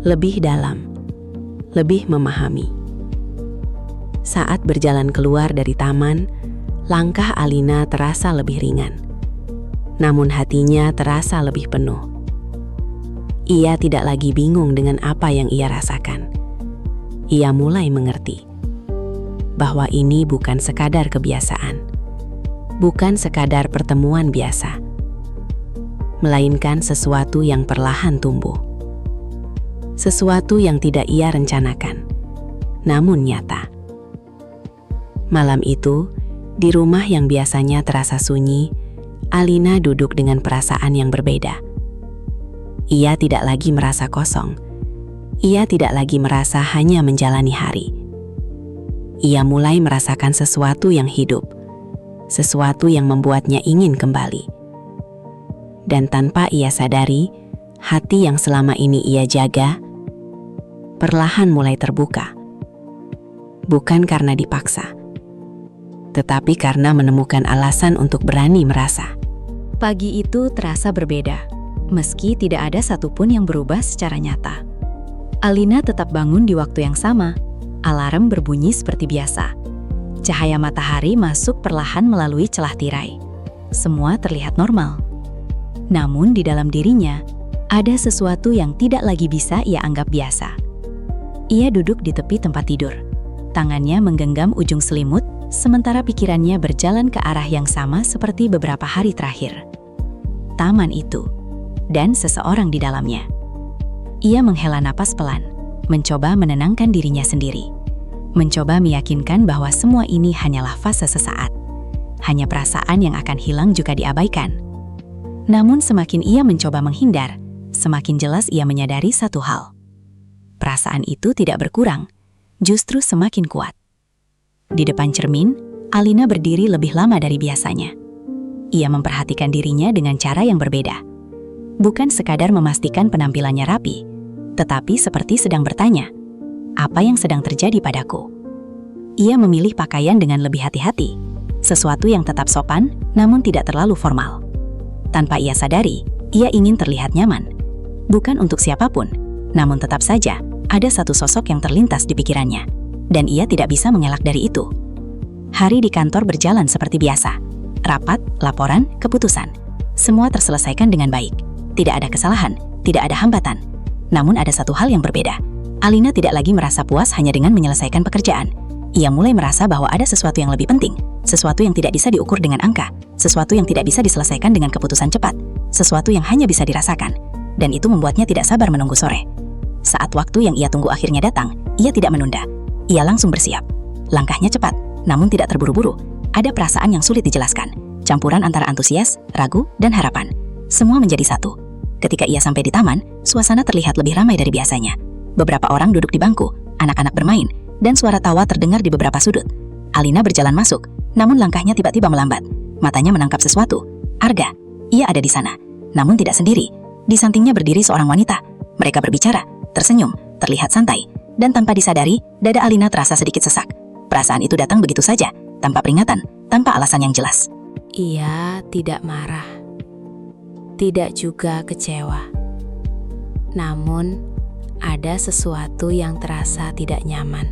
A: Lebih dalam, lebih memahami. Saat berjalan keluar dari taman, langkah Alina terasa lebih ringan. Namun hatinya terasa lebih penuh. Ia tidak lagi bingung dengan apa yang ia rasakan. Ia mulai mengerti bahwa ini bukan sekadar kebiasaan, bukan sekadar pertemuan biasa, melainkan sesuatu yang perlahan tumbuh. Sesuatu yang tidak ia rencanakan, namun nyata. Malam itu, di rumah yang biasanya terasa sunyi, Alina duduk dengan perasaan yang berbeda. Ia tidak lagi merasa kosong. Ia tidak lagi merasa hanya menjalani hari. Ia mulai merasakan sesuatu yang hidup, sesuatu yang membuatnya ingin kembali. Dan tanpa ia sadari, hati yang selama ini ia jaga, perlahan mulai terbuka. Bukan karena dipaksa, tetapi karena menemukan alasan untuk berani merasa. Pagi itu terasa berbeda, meski tidak ada satupun yang berubah secara nyata. Alina tetap bangun di waktu yang sama. Alarm berbunyi seperti biasa. Cahaya matahari masuk perlahan melalui celah tirai. Semua terlihat normal. Namun di dalam dirinya, ada sesuatu yang tidak lagi bisa ia anggap biasa. Ia duduk di tepi tempat tidur. Tangannya menggenggam ujung selimut, sementara pikirannya berjalan ke arah yang sama seperti beberapa hari terakhir. Taman itu, dan seseorang di dalamnya. Ia menghela napas pelan, mencoba menenangkan dirinya sendiri. Mencoba meyakinkan bahwa semua ini hanyalah fase sesaat. Hanya perasaan yang akan hilang jika diabaikan. Namun semakin ia mencoba menghindar, semakin jelas ia menyadari satu hal. Perasaan itu tidak berkurang, justru semakin kuat. Di depan cermin, Alina berdiri lebih lama dari biasanya. Ia memperhatikan dirinya dengan cara yang berbeda. Bukan sekadar memastikan penampilannya rapi, tetapi seperti sedang bertanya, apa yang sedang terjadi padaku? Ia memilih pakaian dengan lebih hati-hati, sesuatu yang tetap sopan namun tidak terlalu formal. Tanpa ia sadari, ia ingin terlihat nyaman. Bukan untuk siapapun, namun tetap saja ada satu sosok yang terlintas di pikirannya, dan ia tidak bisa mengelak dari itu. Hari di kantor berjalan seperti biasa. Rapat, laporan, keputusan. Semua terselesaikan dengan baik. Tidak ada kesalahan, tidak ada hambatan. Namun ada satu hal yang berbeda. Alina tidak lagi merasa puas hanya dengan menyelesaikan pekerjaan. Ia mulai merasa bahwa ada sesuatu yang lebih penting, sesuatu yang tidak bisa diukur dengan angka, sesuatu yang tidak bisa diselesaikan dengan keputusan cepat, sesuatu yang hanya bisa dirasakan. Dan itu membuatnya tidak sabar menunggu sore. Saat waktu yang ia tunggu akhirnya datang, ia tidak menunda. Ia langsung bersiap. Langkahnya cepat, namun tidak terburu-buru. Ada perasaan yang sulit dijelaskan, campuran antara antusias, ragu, dan harapan. Semua menjadi satu. Ketika ia sampai di taman, suasana terlihat lebih ramai dari biasanya. Beberapa orang duduk di bangku, anak-anak bermain,
D: dan suara tawa terdengar di beberapa sudut. Alina berjalan masuk, namun langkahnya tiba-tiba melambat. Matanya menangkap sesuatu. Arga, ia ada di sana, namun tidak sendiri. Di sampingnya berdiri seorang wanita. Mereka berbicara, tersenyum, terlihat santai, dan tanpa disadari, dada Alina terasa sedikit sesak. Perasaan itu datang begitu saja, tanpa peringatan, tanpa alasan yang jelas.
A: Ia tidak marah, tidak juga kecewa. Namun, ada sesuatu yang terasa tidak nyaman.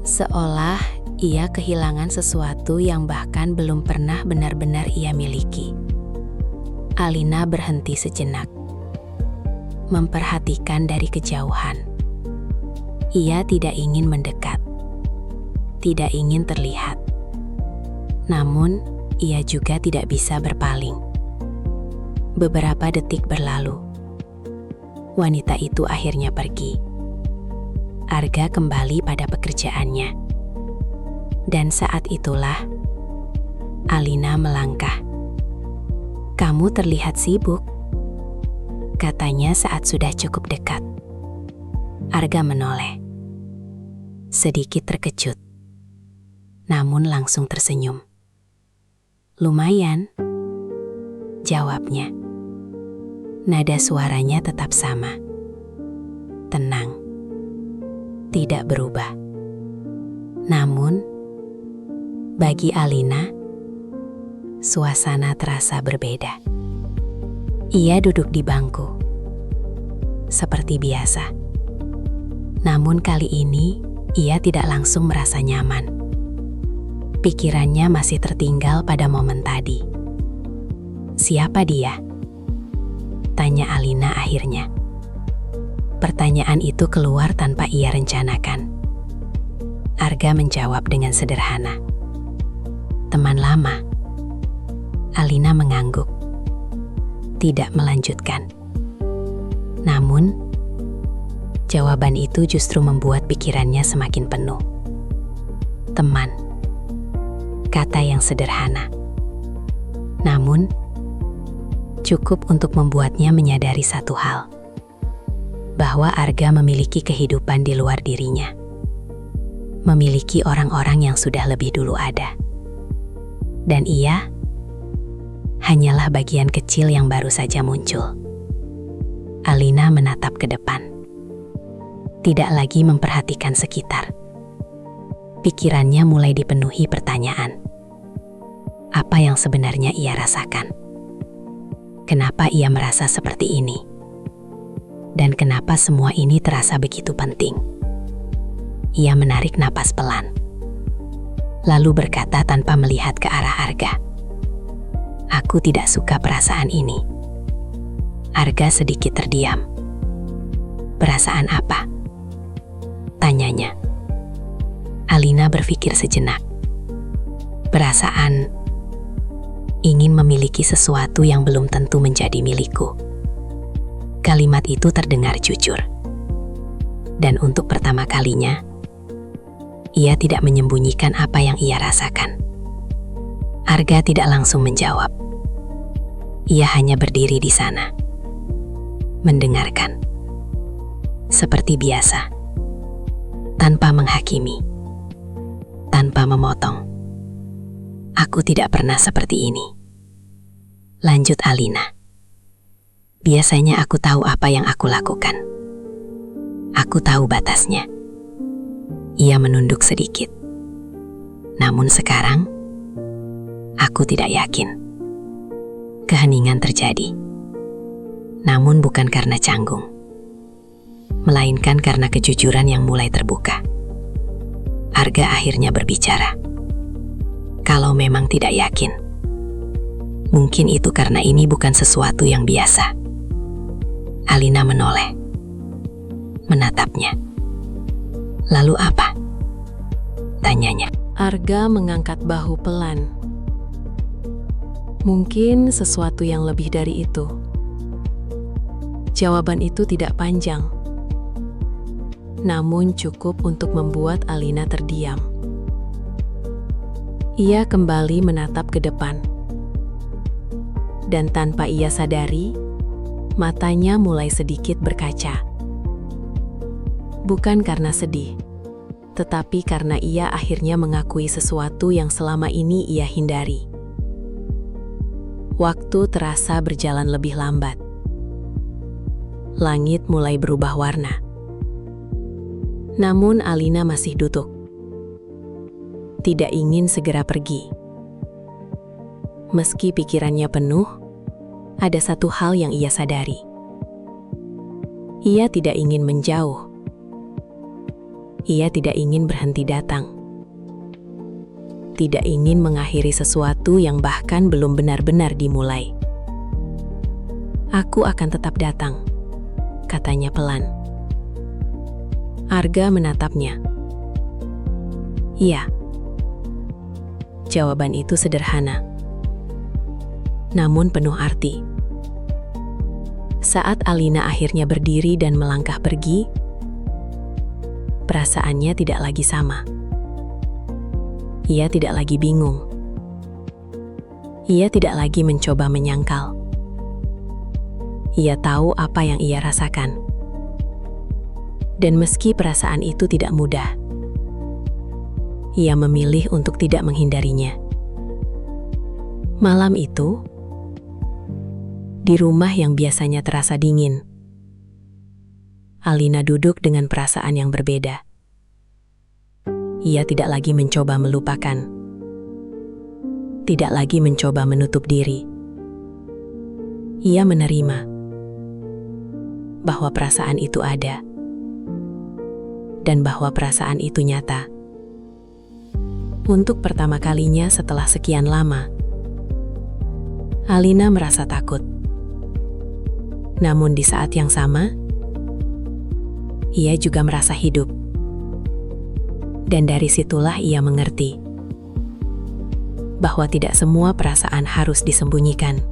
A: Seolah ia kehilangan sesuatu yang bahkan belum pernah benar-benar ia miliki. Alina berhenti sejenak, memperhatikan dari kejauhan. Ia tidak ingin mendekat, tidak ingin terlihat. Namun, ia juga tidak bisa berpaling. Beberapa detik berlalu. Wanita itu akhirnya pergi. Arga kembali pada pekerjaannya. Dan saat itulah, Alina melangkah. "Kamu terlihat sibuk," katanya saat sudah cukup dekat. Arga menoleh. Sedikit terkejut, namun langsung tersenyum. "Lumayan," jawabnya. Nada suaranya tetap sama. Tenang. Tidak berubah. Namun, bagi Alina, suasana terasa berbeda. Ia duduk di bangku, seperti biasa. Namun kali ini, ia tidak langsung merasa nyaman. Pikirannya masih tertinggal pada momen tadi. "Siapa dia?" tanya Alina akhirnya. Pertanyaan itu keluar tanpa ia rencanakan. Arga menjawab dengan sederhana. "Teman lama." Alina mengangguk, tidak melanjutkan. Namun, jawaban itu justru membuat pikirannya semakin penuh. "Teman," kata yang sederhana. Namun, cukup untuk membuatnya menyadari satu hal, bahwa Arga memiliki kehidupan di luar dirinya. Memiliki orang-orang yang sudah lebih dulu ada. Dan ia hanyalah bagian kecil yang baru saja muncul. Alina menatap ke depan. Tidak lagi memperhatikan sekitar. Pikirannya mulai dipenuhi pertanyaan. Apa yang sebenarnya ia rasakan? Kenapa ia merasa seperti ini? Dan kenapa semua ini terasa begitu penting? Ia menarik napas pelan, lalu berkata tanpa melihat ke arah Arga, "Aku tidak suka perasaan ini." Arga sedikit terdiam. "Perasaan apa?" tanyanya. Alina berpikir sejenak. "Perasaan ingin memiliki sesuatu yang belum tentu menjadi milikku." Kalimat itu terdengar jujur. Dan untuk pertama kalinya, ia tidak menyembunyikan apa yang ia rasakan. Arga tidak langsung menjawab. Ia hanya berdiri di sana, mendengarkan. Seperti biasa, tanpa menghakimi, tanpa memotong. "Aku tidak pernah seperti ini," lanjut Alina. "Biasanya aku tahu apa yang aku lakukan. Aku tahu batasnya." Ia menunduk sedikit. "Namun sekarang, aku tidak yakin." Keheningan terjadi. Namun bukan karena canggung, melainkan karena kejujuran yang mulai terbuka. Arga akhirnya berbicara. "Kalau memang tidak yakin, mungkin itu karena ini bukan sesuatu yang biasa." Alina menoleh, menatapnya. "Lalu apa?" tanyanya.
E: Arga mengangkat bahu pelan. "Mungkin sesuatu yang lebih dari itu." Jawaban itu tidak panjang, namun cukup untuk membuat Alina terdiam. Ia kembali menatap ke depan. Dan tanpa ia sadari, matanya mulai sedikit berkaca. Bukan karena sedih, tetapi karena ia akhirnya mengakui sesuatu yang selama ini ia hindari. Waktu terasa berjalan lebih lambat. Langit mulai berubah warna. Namun Alina masih duduk. Tidak ingin segera pergi. Meski pikirannya penuh, ada satu hal yang ia sadari. Ia tidak ingin menjauh. Ia tidak ingin berhenti datang. Tidak ingin mengakhiri sesuatu yang bahkan belum benar-benar dimulai. Aku akan tetap datang, katanya pelan. Arga menatapnya. Iya. Jawaban itu sederhana, namun penuh arti. Saat Alina akhirnya berdiri dan melangkah pergi, perasaannya tidak lagi sama. Ia tidak lagi bingung. Ia tidak lagi mencoba menyangkal. Ia tahu apa yang ia rasakan. Dan meski perasaan itu tidak mudah, ia memilih untuk tidak menghindarinya. Malam itu, di rumah yang biasanya terasa dingin, Alina duduk dengan perasaan yang berbeda. Ia tidak lagi mencoba melupakan. Tidak lagi mencoba menutup diri. Ia menerima bahwa perasaan itu ada. Dan bahwa perasaan itu nyata. Untuk pertama kalinya setelah sekian lama, Alina merasa takut. Namun di saat yang sama, ia juga merasa hidup. Dan dari situlah ia mengerti bahwa tidak semua perasaan harus disembunyikan.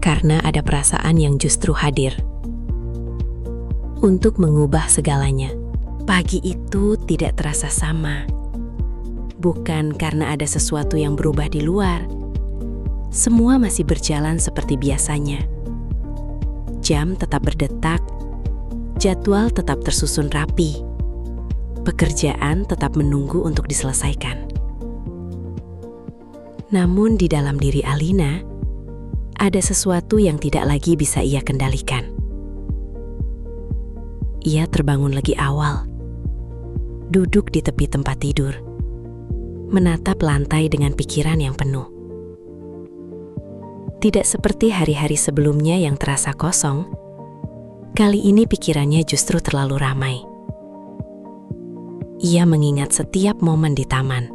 E: Karena ada perasaan yang justru hadir untuk mengubah segalanya. Pagi itu tidak terasa sama. Bukan karena ada sesuatu yang berubah di luar. Semua masih berjalan seperti biasanya. Jam tetap berdetak, jadwal tetap tersusun rapi. Pekerjaan tetap menunggu untuk diselesaikan. Namun di dalam diri Alina, ada sesuatu yang tidak lagi bisa ia kendalikan. Ia terbangun lagi awal, duduk di tepi tempat tidur, menatap lantai dengan pikiran yang penuh. Tidak seperti hari-hari sebelumnya yang terasa kosong, kali ini pikirannya justru terlalu ramai. Ia mengingat setiap momen di taman,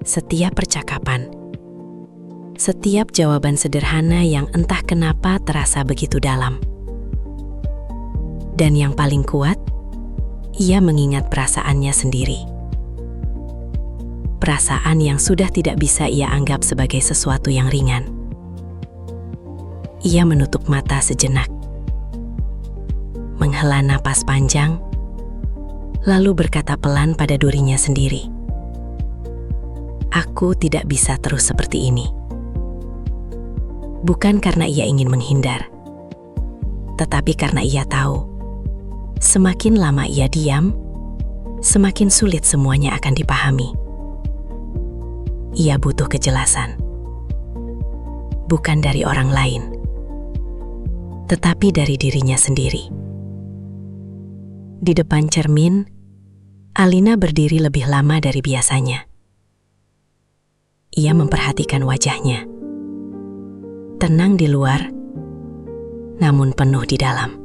E: setiap percakapan, setiap jawaban sederhana yang entah kenapa terasa begitu dalam. Dan yang paling kuat, ia mengingat perasaannya sendiri. Perasaan yang sudah tidak bisa ia anggap sebagai sesuatu yang ringan. Ia menutup mata sejenak, menghela napas panjang, lalu berkata pelan pada dirinya sendiri, "Aku tidak bisa terus seperti ini." Bukan karena ia ingin menghindar, tetapi karena ia tahu, semakin lama ia diam, semakin sulit semuanya akan dipahami. Ia butuh kejelasan. Bukan dari orang lain, tetapi dari dirinya sendiri. Di depan cermin, Alina berdiri lebih lama dari biasanya. Ia memperhatikan wajahnya. Tenang di luar, namun penuh di dalam.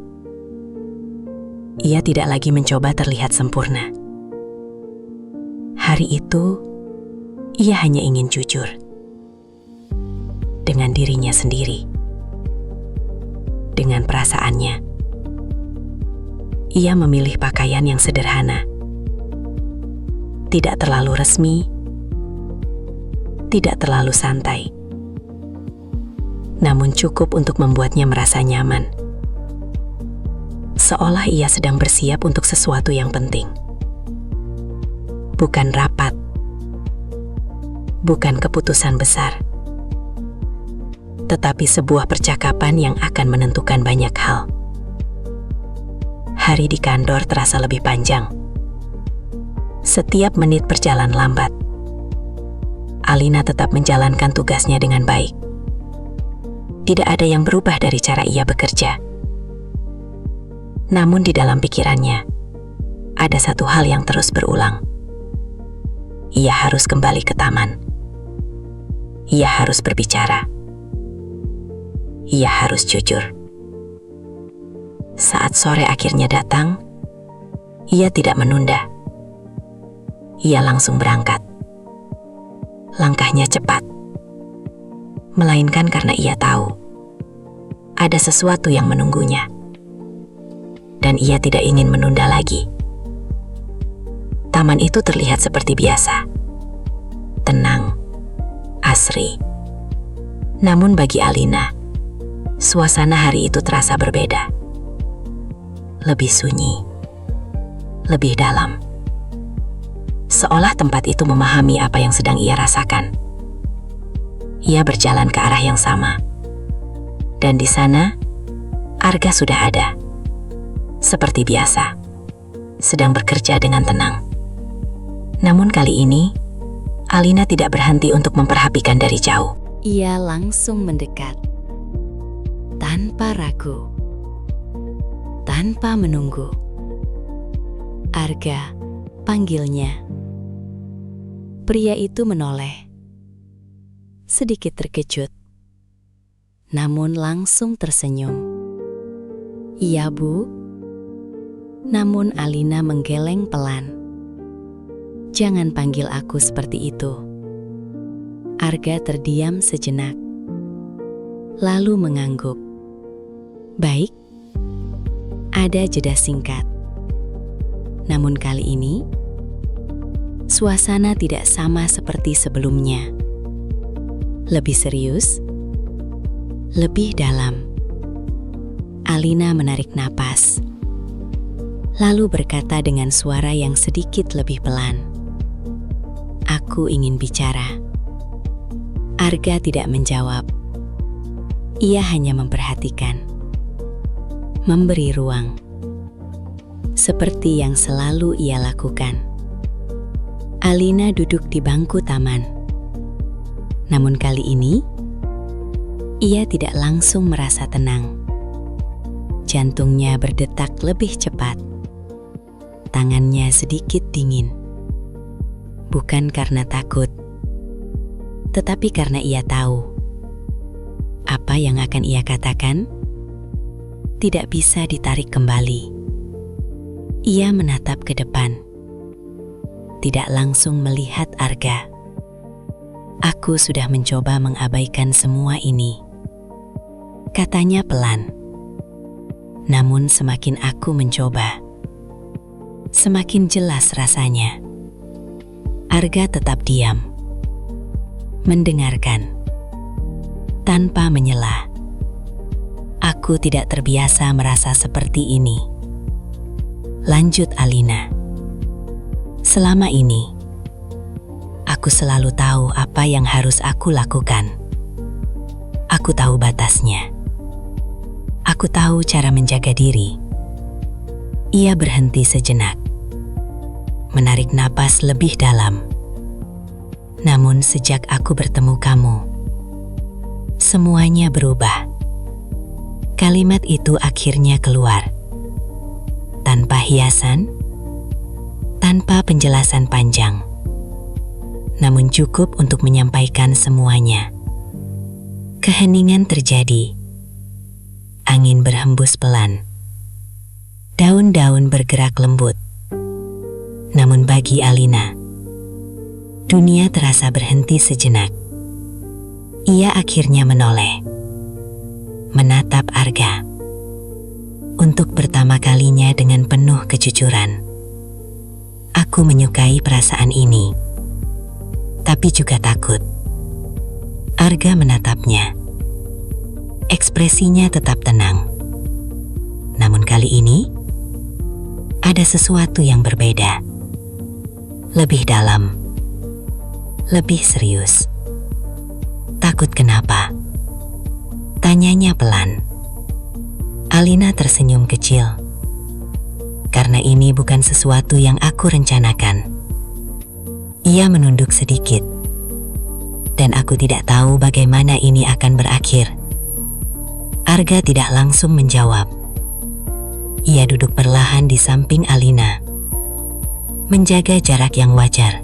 E: Ia tidak lagi mencoba terlihat sempurna. Hari itu, ia hanya ingin jujur dengan dirinya sendiri, dengan perasaannya. Ia memilih pakaian yang sederhana, tidak terlalu resmi, tidak terlalu santai, namun cukup untuk membuatnya merasa nyaman. Seolah ia sedang bersiap untuk sesuatu yang penting. Bukan rapat, bukan keputusan besar, tetapi sebuah percakapan yang akan menentukan banyak hal. Hari di kantor terasa lebih panjang.
A: Setiap menit berjalan lambat. Alina tetap menjalankan tugasnya dengan baik. Tidak ada yang berubah dari cara ia bekerja. Namun di dalam pikirannya, ada satu hal yang terus berulang. Ia harus kembali ke taman. Ia harus berbicara. Ia harus jujur. Saat sore akhirnya datang, ia tidak menunda. Ia langsung berangkat. Langkahnya cepat. Melainkan karena ia tahu ada sesuatu yang menunggunya. Dan ia tidak ingin menunda lagi. Taman itu terlihat seperti biasa. Tenang, asri. Namun bagi Alina, suasana hari itu terasa berbeda. Lebih sunyi, lebih dalam. Seolah tempat itu memahami apa yang sedang ia rasakan. Ia berjalan ke arah yang sama. Dan di sana, Arga sudah ada. Seperti biasa, sedang bekerja dengan tenang. Namun kali ini, Alina tidak berhenti untuk memperhatikan dari jauh.
E: Ia langsung mendekat. Tanpa ragu. Tanpa menunggu. Arga, panggilnya. Pria itu menoleh. Sedikit terkejut. Namun langsung tersenyum. Iya, Bu. Namun Alina menggeleng pelan. Jangan panggil aku seperti itu. Arga terdiam sejenak. Lalu mengangguk. Baik. Ada jeda singkat. Namun kali ini, suasana tidak sama seperti sebelumnya. Lebih serius, lebih dalam. Alina menarik napas, lalu berkata dengan suara yang sedikit lebih pelan. Aku ingin bicara. Arga tidak menjawab. Ia hanya memperhatikan. Memberi ruang. Seperti yang selalu ia lakukan. Alina duduk di bangku taman. Namun kali ini, ia tidak langsung merasa tenang. Jantungnya berdetak lebih cepat. Tangannya sedikit dingin. Bukan karena takut, tetapi karena ia tahu apa yang akan ia katakan tidak bisa ditarik kembali. Ia menatap ke depan, tidak langsung melihat Arga. Aku sudah mencoba mengabaikan semua ini, katanya pelan. Namun semakin aku mencoba, semakin jelas rasanya. Arga tetap diam, mendengarkan, tanpa menyela. Aku tidak terbiasa merasa seperti ini. Lanjut Alina. Selama ini, aku selalu tahu apa yang harus aku lakukan. Aku tahu batasnya. Aku tahu cara menjaga diri. Ia berhenti sejenak, menarik napas lebih dalam. Namun sejak aku bertemu kamu, semuanya berubah. Kalimat itu akhirnya keluar. Tanpa hiasan, tanpa penjelasan panjang. Namun cukup untuk menyampaikan semuanya. Keheningan terjadi. Angin berhembus pelan. Daun-daun bergerak lembut. Namun bagi Alina, dunia terasa berhenti sejenak. Ia akhirnya menoleh, menatap Arga. Untuk pertama kalinya dengan penuh kejujuran. Aku menyukai perasaan ini, tapi juga takut. Arga menatapnya. Ekspresinya tetap tenang. Namun kali ini, ada sesuatu yang berbeda. Lebih dalam. Lebih serius. Takut kenapa? Tanyanya pelan. Alina tersenyum kecil. Karena ini bukan sesuatu yang aku rencanakan.
F: Ia menunduk sedikit, dan aku tidak tahu bagaimana ini akan berakhir. Arga tidak langsung menjawab. Ia duduk perlahan di samping Alina, menjaga jarak yang wajar,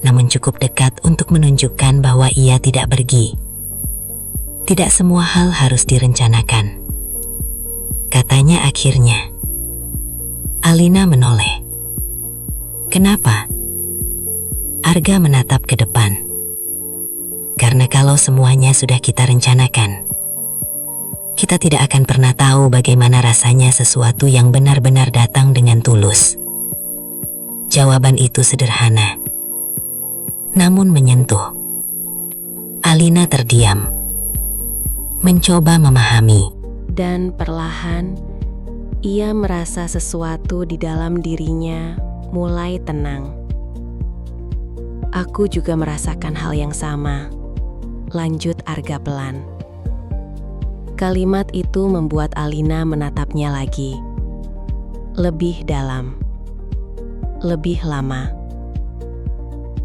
F: namun cukup dekat untuk menunjukkan bahwa ia tidak pergi. Tidak semua hal harus direncanakan, katanya akhirnya. Alina menoleh. Kenapa? Arga menatap ke depan. Karena kalau semuanya sudah kita rencanakan, kita tidak akan pernah tahu bagaimana rasanya sesuatu yang benar-benar datang dengan tulus. Jawaban itu sederhana, namun menyentuh. Alina terdiam, mencoba memahami.
E: Dan perlahan, ia merasa sesuatu di dalam dirinya mulai tenang. Aku juga merasakan hal yang sama, lanjut Arga pelan. Kalimat itu membuat Alina menatapnya lagi. Lebih dalam. Lebih lama.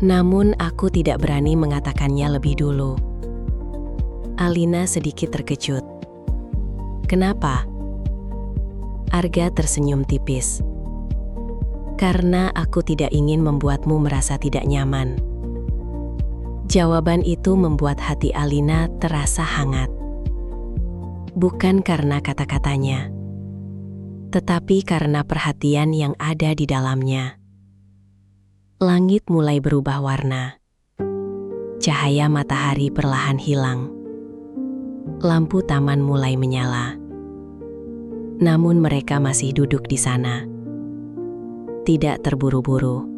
E: Namun aku tidak berani mengatakannya lebih dulu. Alina sedikit terkejut. Kenapa? Arga tersenyum tipis. Karena aku tidak ingin membuatmu merasa tidak nyaman. Jawaban itu membuat hati Alina terasa hangat. Bukan karena kata-katanya, tetapi karena perhatian yang ada di dalamnya. Langit mulai berubah warna. Cahaya matahari perlahan hilang. Lampu taman mulai menyala. Namun mereka masih duduk di sana. Tidak terburu-buru.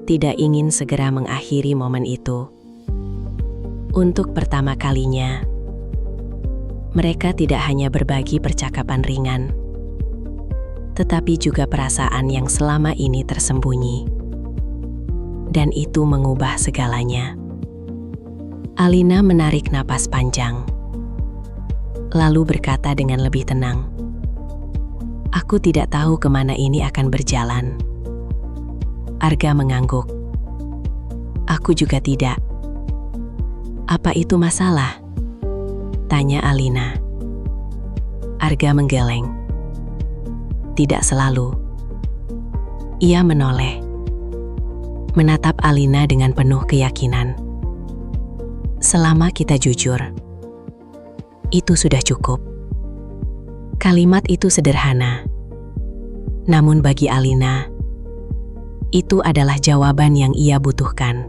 E: Tidak ingin segera mengakhiri momen itu. Untuk pertama kalinya, mereka tidak hanya berbagi percakapan ringan, tetapi juga perasaan yang selama ini tersembunyi. Dan itu mengubah segalanya. Alina menarik napas panjang, lalu berkata dengan lebih tenang, "Aku tidak tahu kemana ini akan berjalan." Arga mengangguk. "Aku juga tidak." "Apa itu masalah?" tanya Alina. Arga menggeleng. "Tidak selalu." Ia menoleh, menatap Alina dengan penuh keyakinan. "Selama kita jujur, itu sudah cukup." Kalimat itu sederhana, namun bagi Alina, itu adalah jawaban yang ia butuhkan.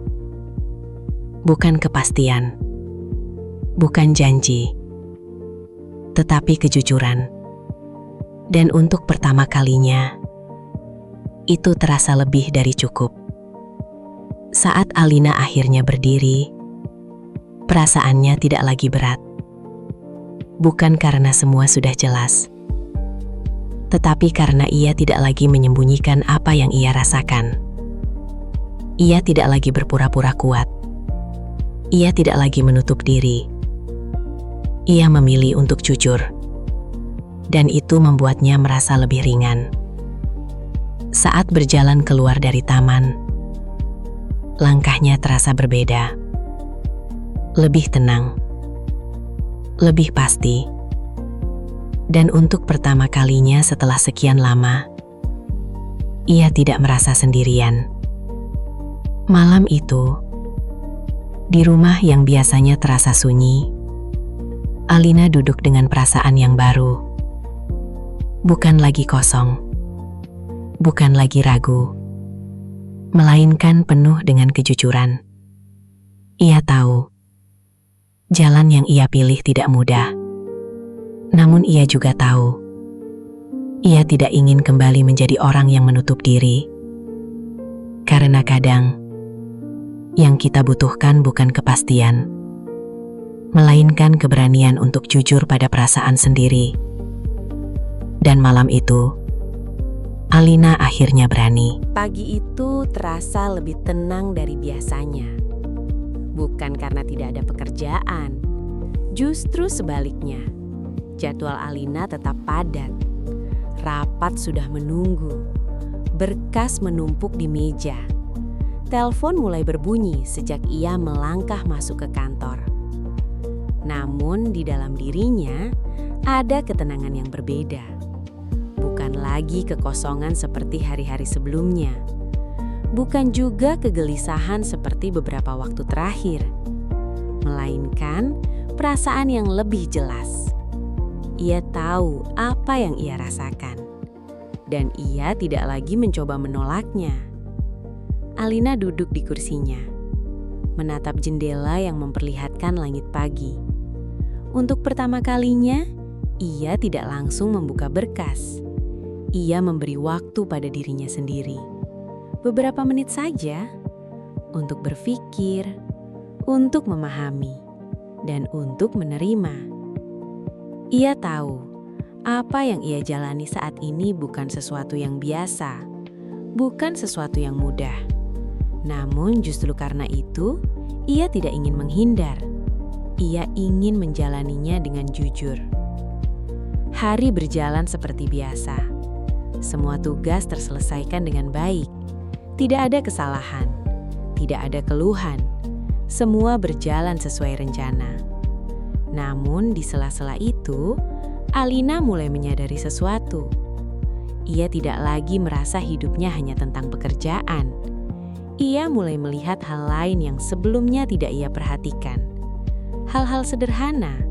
E: Bukan kepastian, bukan janji, tetapi kejujuran. Dan untuk pertama kalinya, itu terasa lebih dari cukup. Saat Alina akhirnya berdiri, perasaannya tidak lagi berat. Bukan karena semua sudah jelas, tetapi karena ia tidak lagi menyembunyikan apa yang ia rasakan. Ia tidak lagi berpura-pura kuat. Ia tidak lagi menutup diri. Ia memilih untuk jujur, dan itu membuatnya merasa lebih ringan. Saat berjalan keluar dari taman, langkahnya terasa berbeda. Lebih tenang, lebih pasti. Dan untuk pertama kalinya setelah sekian lama, ia tidak merasa sendirian. Malam itu, di rumah yang biasanya terasa sunyi, Alina duduk dengan perasaan yang baru. Bukan lagi kosong, bukan lagi ragu, melainkan penuh dengan kejujuran. Ia tahu, jalan yang ia pilih tidak mudah. Namun ia juga tahu, ia tidak ingin kembali menjadi orang yang menutup diri. Karena kadang, yang kita butuhkan bukan kepastian, melainkan keberanian untuk jujur pada perasaan sendiri. Dan malam itu, Alina akhirnya berani. Pagi itu terasa lebih tenang dari biasanya. Bukan karena tidak ada pekerjaan, justru sebaliknya. Jadwal Alina tetap padat. Rapat sudah menunggu. Berkas menumpuk di meja. Telepon mulai berbunyi sejak ia melangkah masuk ke kantor. Namun di dalam dirinya ada ketenangan yang berbeda. Bukan lagi kekosongan seperti hari-hari sebelumnya. Bukan juga kegelisahan seperti beberapa waktu terakhir. Melainkan perasaan yang lebih jelas. Ia tahu apa yang ia rasakan. Dan ia tidak lagi mencoba menolaknya. Alina duduk di kursinya, menatap jendela yang memperlihatkan langit pagi. Untuk pertama kalinya, ia tidak langsung membuka berkas. Ia memberi waktu pada dirinya sendiri. Beberapa menit saja untuk berpikir, untuk memahami, dan untuk menerima. Ia tahu apa yang ia jalani saat ini bukan sesuatu yang biasa, bukan sesuatu yang mudah. Namun justru karena itu, ia tidak ingin menghindar. Ia ingin menjalaninya dengan jujur. Hari berjalan seperti biasa. Semua tugas terselesaikan dengan baik. Tidak ada kesalahan, tidak ada keluhan. Semua berjalan sesuai rencana. Namun di sela-sela itu, Alina mulai menyadari sesuatu. Ia tidak lagi merasa hidupnya hanya tentang pekerjaan. Ia mulai melihat hal lain yang sebelumnya tidak ia perhatikan. Hal-hal sederhana,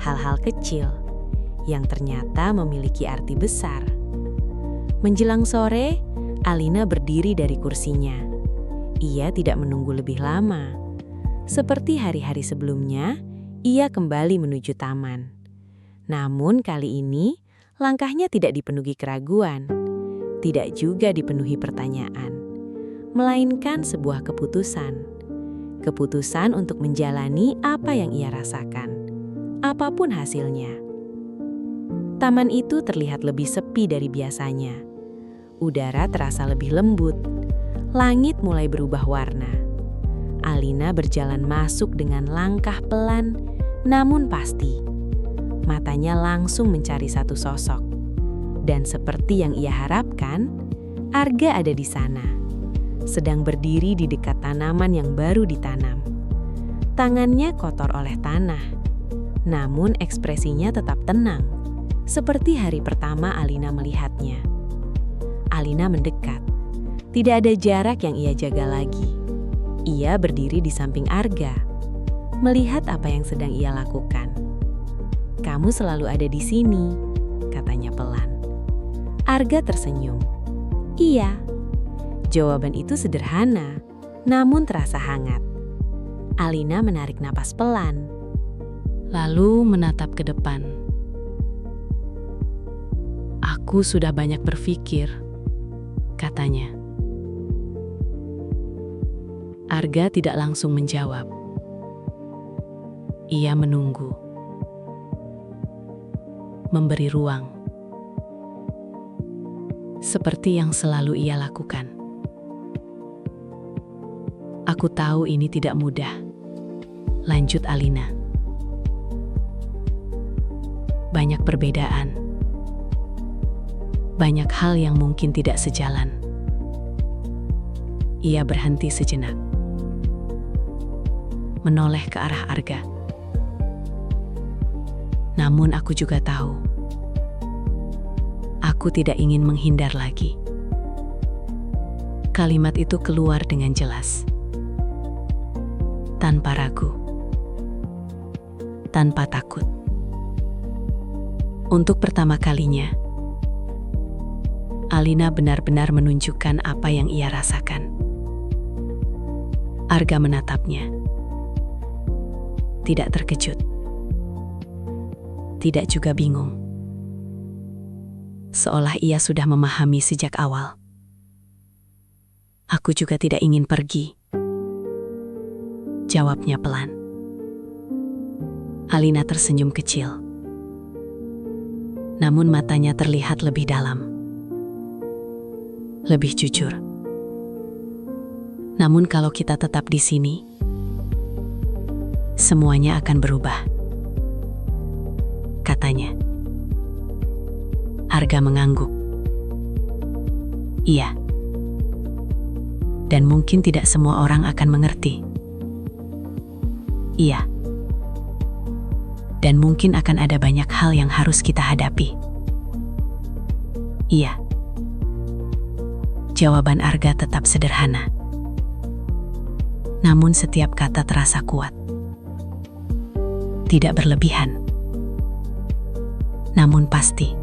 E: hal-hal kecil, yang ternyata memiliki arti besar. Menjelang sore, Alina berdiri dari kursinya. Ia tidak menunggu lebih lama. Seperti hari-hari sebelumnya, ia kembali menuju taman. Namun kali ini, langkahnya tidak dipenuhi keraguan, tidak juga dipenuhi pertanyaan, melainkan sebuah keputusan. Keputusan untuk menjalani apa yang ia rasakan, apapun hasilnya. Taman itu terlihat lebih sepi dari biasanya. Udara terasa lebih lembut. Langit mulai berubah warna. Alina berjalan masuk dengan langkah pelan, namun pasti. Matanya langsung mencari satu sosok. Dan seperti yang ia harapkan, Arga ada di sana. Sedang berdiri di dekat tanaman yang baru ditanam. Tangannya kotor oleh tanah. Namun ekspresinya tetap tenang. Seperti hari pertama Alina melihatnya. Alina mendekat. Tidak ada jarak yang ia jaga lagi. Ia berdiri di samping Arga, melihat apa yang sedang ia lakukan. "Kamu selalu ada di sini," katanya pelan. Arga tersenyum. "Iya." Jawaban itu sederhana, namun terasa hangat. Alina menarik napas pelan, lalu menatap ke depan. "Aku sudah banyak berpikir," katanya. Arga tidak langsung menjawab. Ia menunggu. Memberi ruang. Seperti yang selalu ia lakukan. "Aku tahu ini tidak mudah," lanjut Alina. "Banyak perbedaan. Banyak hal yang mungkin tidak sejalan." Ia berhenti sejenak, menoleh ke arah Arga. "Namun aku juga tahu, aku tidak ingin menghindar lagi." Kalimat itu keluar dengan jelas, tanpa ragu, tanpa takut. Untuk pertama kalinya, Alina benar-benar menunjukkan apa yang ia rasakan. Arga menatapnya. Tidak terkejut. Tidak juga bingung. Seolah ia sudah memahami sejak awal. "Aku juga tidak ingin pergi," jawabnya pelan. Alina tersenyum kecil. Namun matanya terlihat lebih dalam. Lebih jujur. "Namun kalau kita tetap di sini, semuanya akan berubah," katanya. Arga mengangguk. "Iya."
C: Dan mungkin tidak semua orang akan mengerti. Iya. Dan mungkin akan ada banyak hal yang harus kita hadapi. Iya. Jawaban Arga tetap sederhana. Namun setiap kata terasa kuat. Tidak berlebihan. Namun pasti.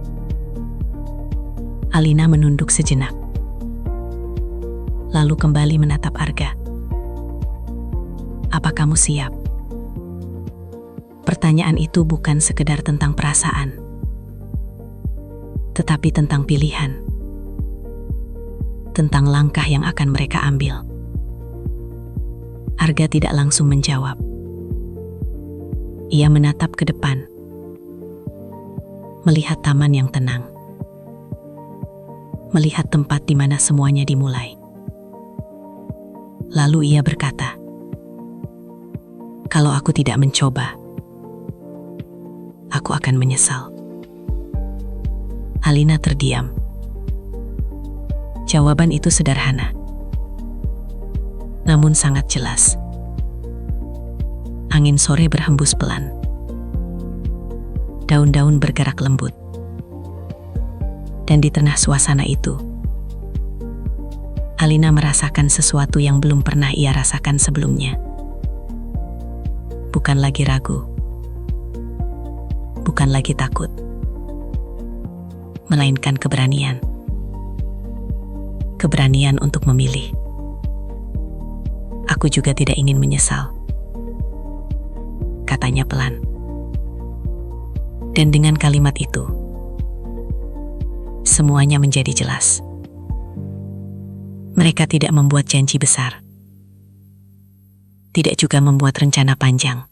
C: Alina menunduk sejenak. Lalu kembali menatap Arga. Apa kamu siap? Pertanyaan itu bukan sekedar tentang perasaan, tetapi tentang pilihan, tentang langkah yang akan mereka ambil. Arga tidak langsung menjawab. Ia menatap ke depan, melihat taman yang tenang, melihat tempat di mana semuanya dimulai. Lalu ia berkata, "Kalau aku tidak mencoba, aku akan menyesal." Alina terdiam. Jawaban itu sederhana, namun sangat jelas. Angin sore berhembus pelan. Daun-daun bergerak lembut. Dan di tengah suasana itu, Alina merasakan sesuatu yang belum pernah ia rasakan sebelumnya. Bukan lagi ragu. Bukan lagi takut. Melainkan keberanian. Keberanian untuk memilih. Aku juga tidak ingin menyesal, katanya pelan. Dan dengan kalimat itu, semuanya menjadi jelas. Mereka tidak membuat janji besar. Tidak juga membuat rencana panjang.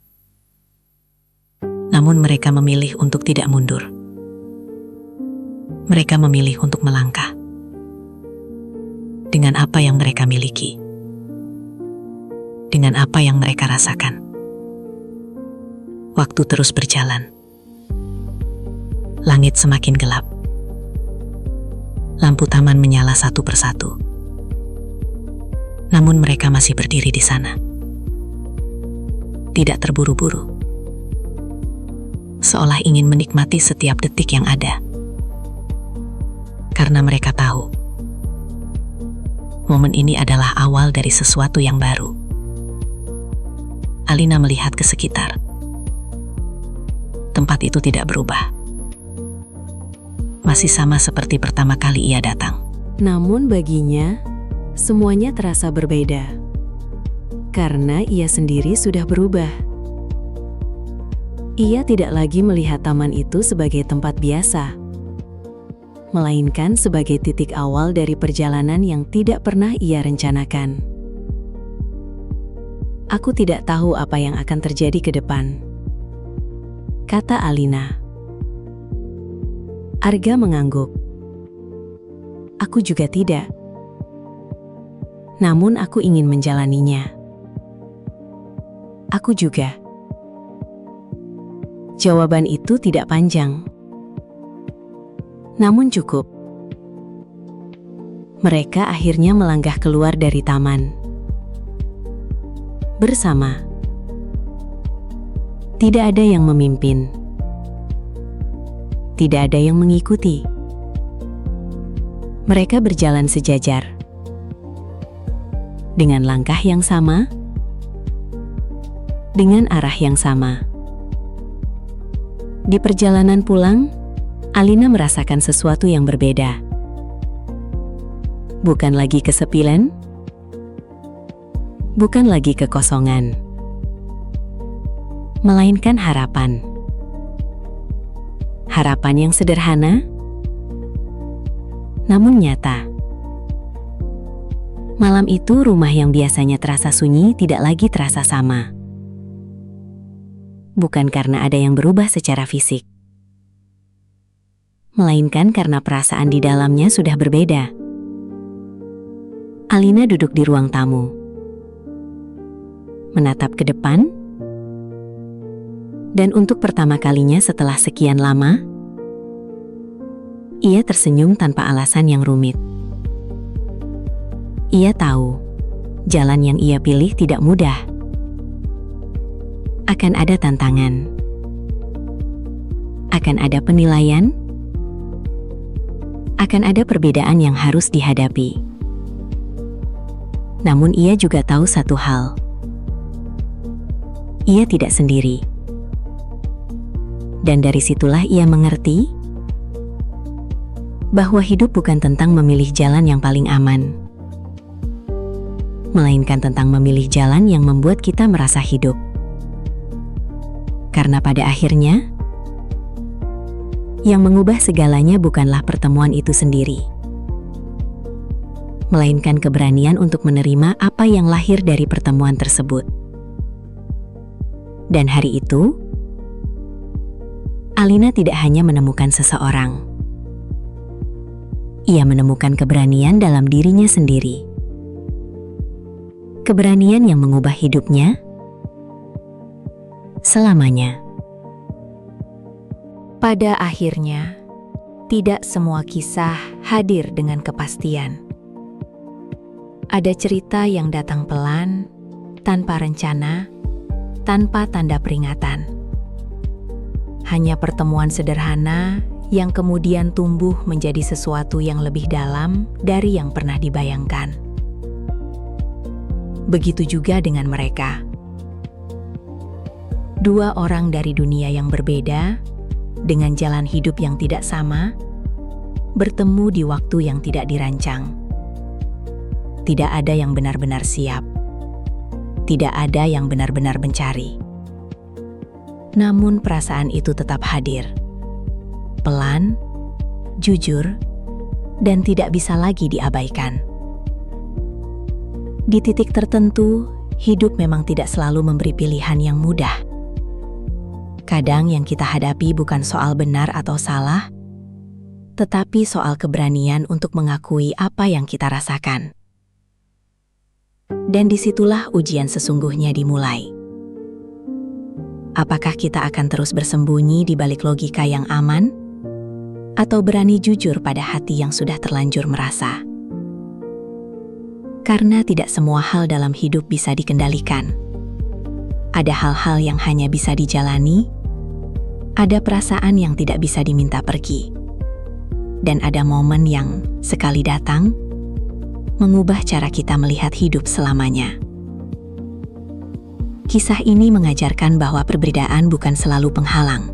C: Namun mereka memilih untuk tidak mundur. Mereka memilih untuk melangkah. Dengan apa yang mereka miliki. Dengan apa yang mereka rasakan. Waktu terus berjalan. Langit semakin gelap. Lampu taman menyala satu persatu. Namun mereka masih berdiri di sana. Tidak terburu-buru. Seolah ingin menikmati setiap detik yang ada. Karena mereka tahu, momen ini adalah awal dari sesuatu yang baru. Alina melihat ke sekitar. Tempat itu tidak berubah. Masih sama seperti pertama kali ia datang.
E: Namun baginya, semuanya terasa berbeda. Karena ia sendiri sudah berubah. Ia tidak lagi melihat taman itu sebagai tempat biasa, melainkan sebagai titik awal dari perjalanan yang tidak pernah ia rencanakan. Aku tidak tahu apa yang akan terjadi ke depan, kata Alina. Arga mengangguk. Aku juga tidak. Namun aku ingin menjalaninya. Aku juga. Jawaban itu tidak panjang, namun cukup. Mereka akhirnya melangkah keluar dari taman. Bersama. Tidak ada yang memimpin. Tidak ada yang mengikuti. Mereka berjalan sejajar. Dengan langkah yang sama, dengan arah yang sama. Di perjalanan pulang, Alina merasakan sesuatu yang berbeda. Bukan lagi kesepian, bukan lagi kekosongan, melainkan harapan. Harapan yang sederhana, namun nyata. Malam itu rumah yang biasanya terasa sunyi tidak lagi terasa sama. Bukan karena ada yang berubah secara fisik, melainkan karena perasaan di dalamnya sudah berbeda. Alina duduk di ruang tamu, menatap ke depan, dan untuk pertama kalinya setelah sekian lama, ia tersenyum tanpa alasan yang rumit. Ia tahu Jalan yang ia pilih tidak mudah. Akan ada tantangan. Akan ada penilaian. Akan ada perbedaan yang harus dihadapi. Namun ia juga tahu satu hal. Ia tidak sendiri. Dan dari situlah ia mengerti bahwa hidup bukan tentang memilih jalan yang paling aman, melainkan tentang memilih jalan yang membuat kita merasa hidup. Karena pada akhirnya, yang mengubah segalanya bukanlah pertemuan itu sendiri, melainkan keberanian untuk menerima apa yang lahir dari pertemuan tersebut. Dan hari itu, Alina tidak hanya menemukan seseorang. Ia menemukan keberanian dalam dirinya sendiri. Keberanian yang mengubah hidupnya selamanya.
A: Pada akhirnya, tidak semua kisah hadir dengan kepastian. Ada cerita yang datang pelan, tanpa rencana, tanpa tanda peringatan. Hanya pertemuan sederhana yang kemudian tumbuh menjadi sesuatu yang lebih dalam dari yang pernah dibayangkan. Begitu juga dengan mereka. Dua orang dari dunia yang berbeda, dengan jalan hidup yang tidak sama, bertemu di waktu yang tidak dirancang. Tidak ada yang benar-benar siap. Tidak ada yang benar-benar mencari. Namun perasaan itu tetap hadir. Pelan, jujur, dan tidak bisa lagi diabaikan. Di titik tertentu, hidup memang tidak selalu memberi pilihan yang mudah. Kadang yang kita hadapi bukan soal benar atau salah, tetapi soal keberanian untuk mengakui apa yang kita rasakan. Dan disitulah ujian sesungguhnya dimulai. Apakah kita akan terus bersembunyi di balik logika yang aman, atau berani jujur pada hati yang sudah terlanjur merasa? Karena tidak semua hal dalam hidup bisa dikendalikan. Ada hal-hal yang hanya bisa dijalani, ada perasaan yang tidak bisa diminta pergi, dan ada momen yang sekali datang, mengubah cara kita melihat hidup selamanya. Kisah ini mengajarkan bahwa perbedaan bukan selalu penghalang.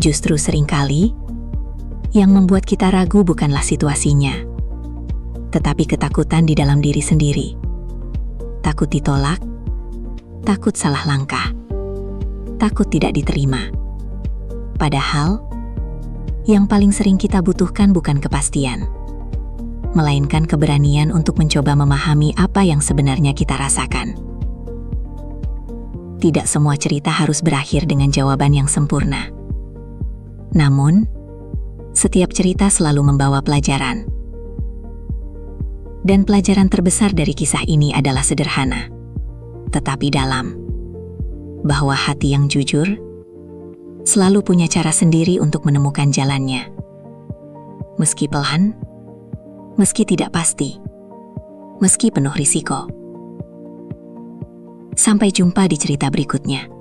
A: Justru seringkali, yang membuat kita ragu bukanlah situasinya, tetapi ketakutan di dalam diri sendiri. Takut ditolak, takut salah langkah, takut tidak diterima. Padahal, yang paling sering kita butuhkan bukan kepastian, melainkan keberanian untuk mencoba memahami apa yang sebenarnya kita rasakan. Tidak semua cerita harus berakhir dengan jawaban yang sempurna. Namun, setiap cerita selalu membawa pelajaran. Dan pelajaran terbesar dari kisah ini adalah sederhana, tetapi dalam. Bahwa hati yang jujur selalu punya cara sendiri untuk menemukan jalannya. Meski pelan, meski tidak pasti, meski penuh risiko. Sampai jumpa di cerita berikutnya.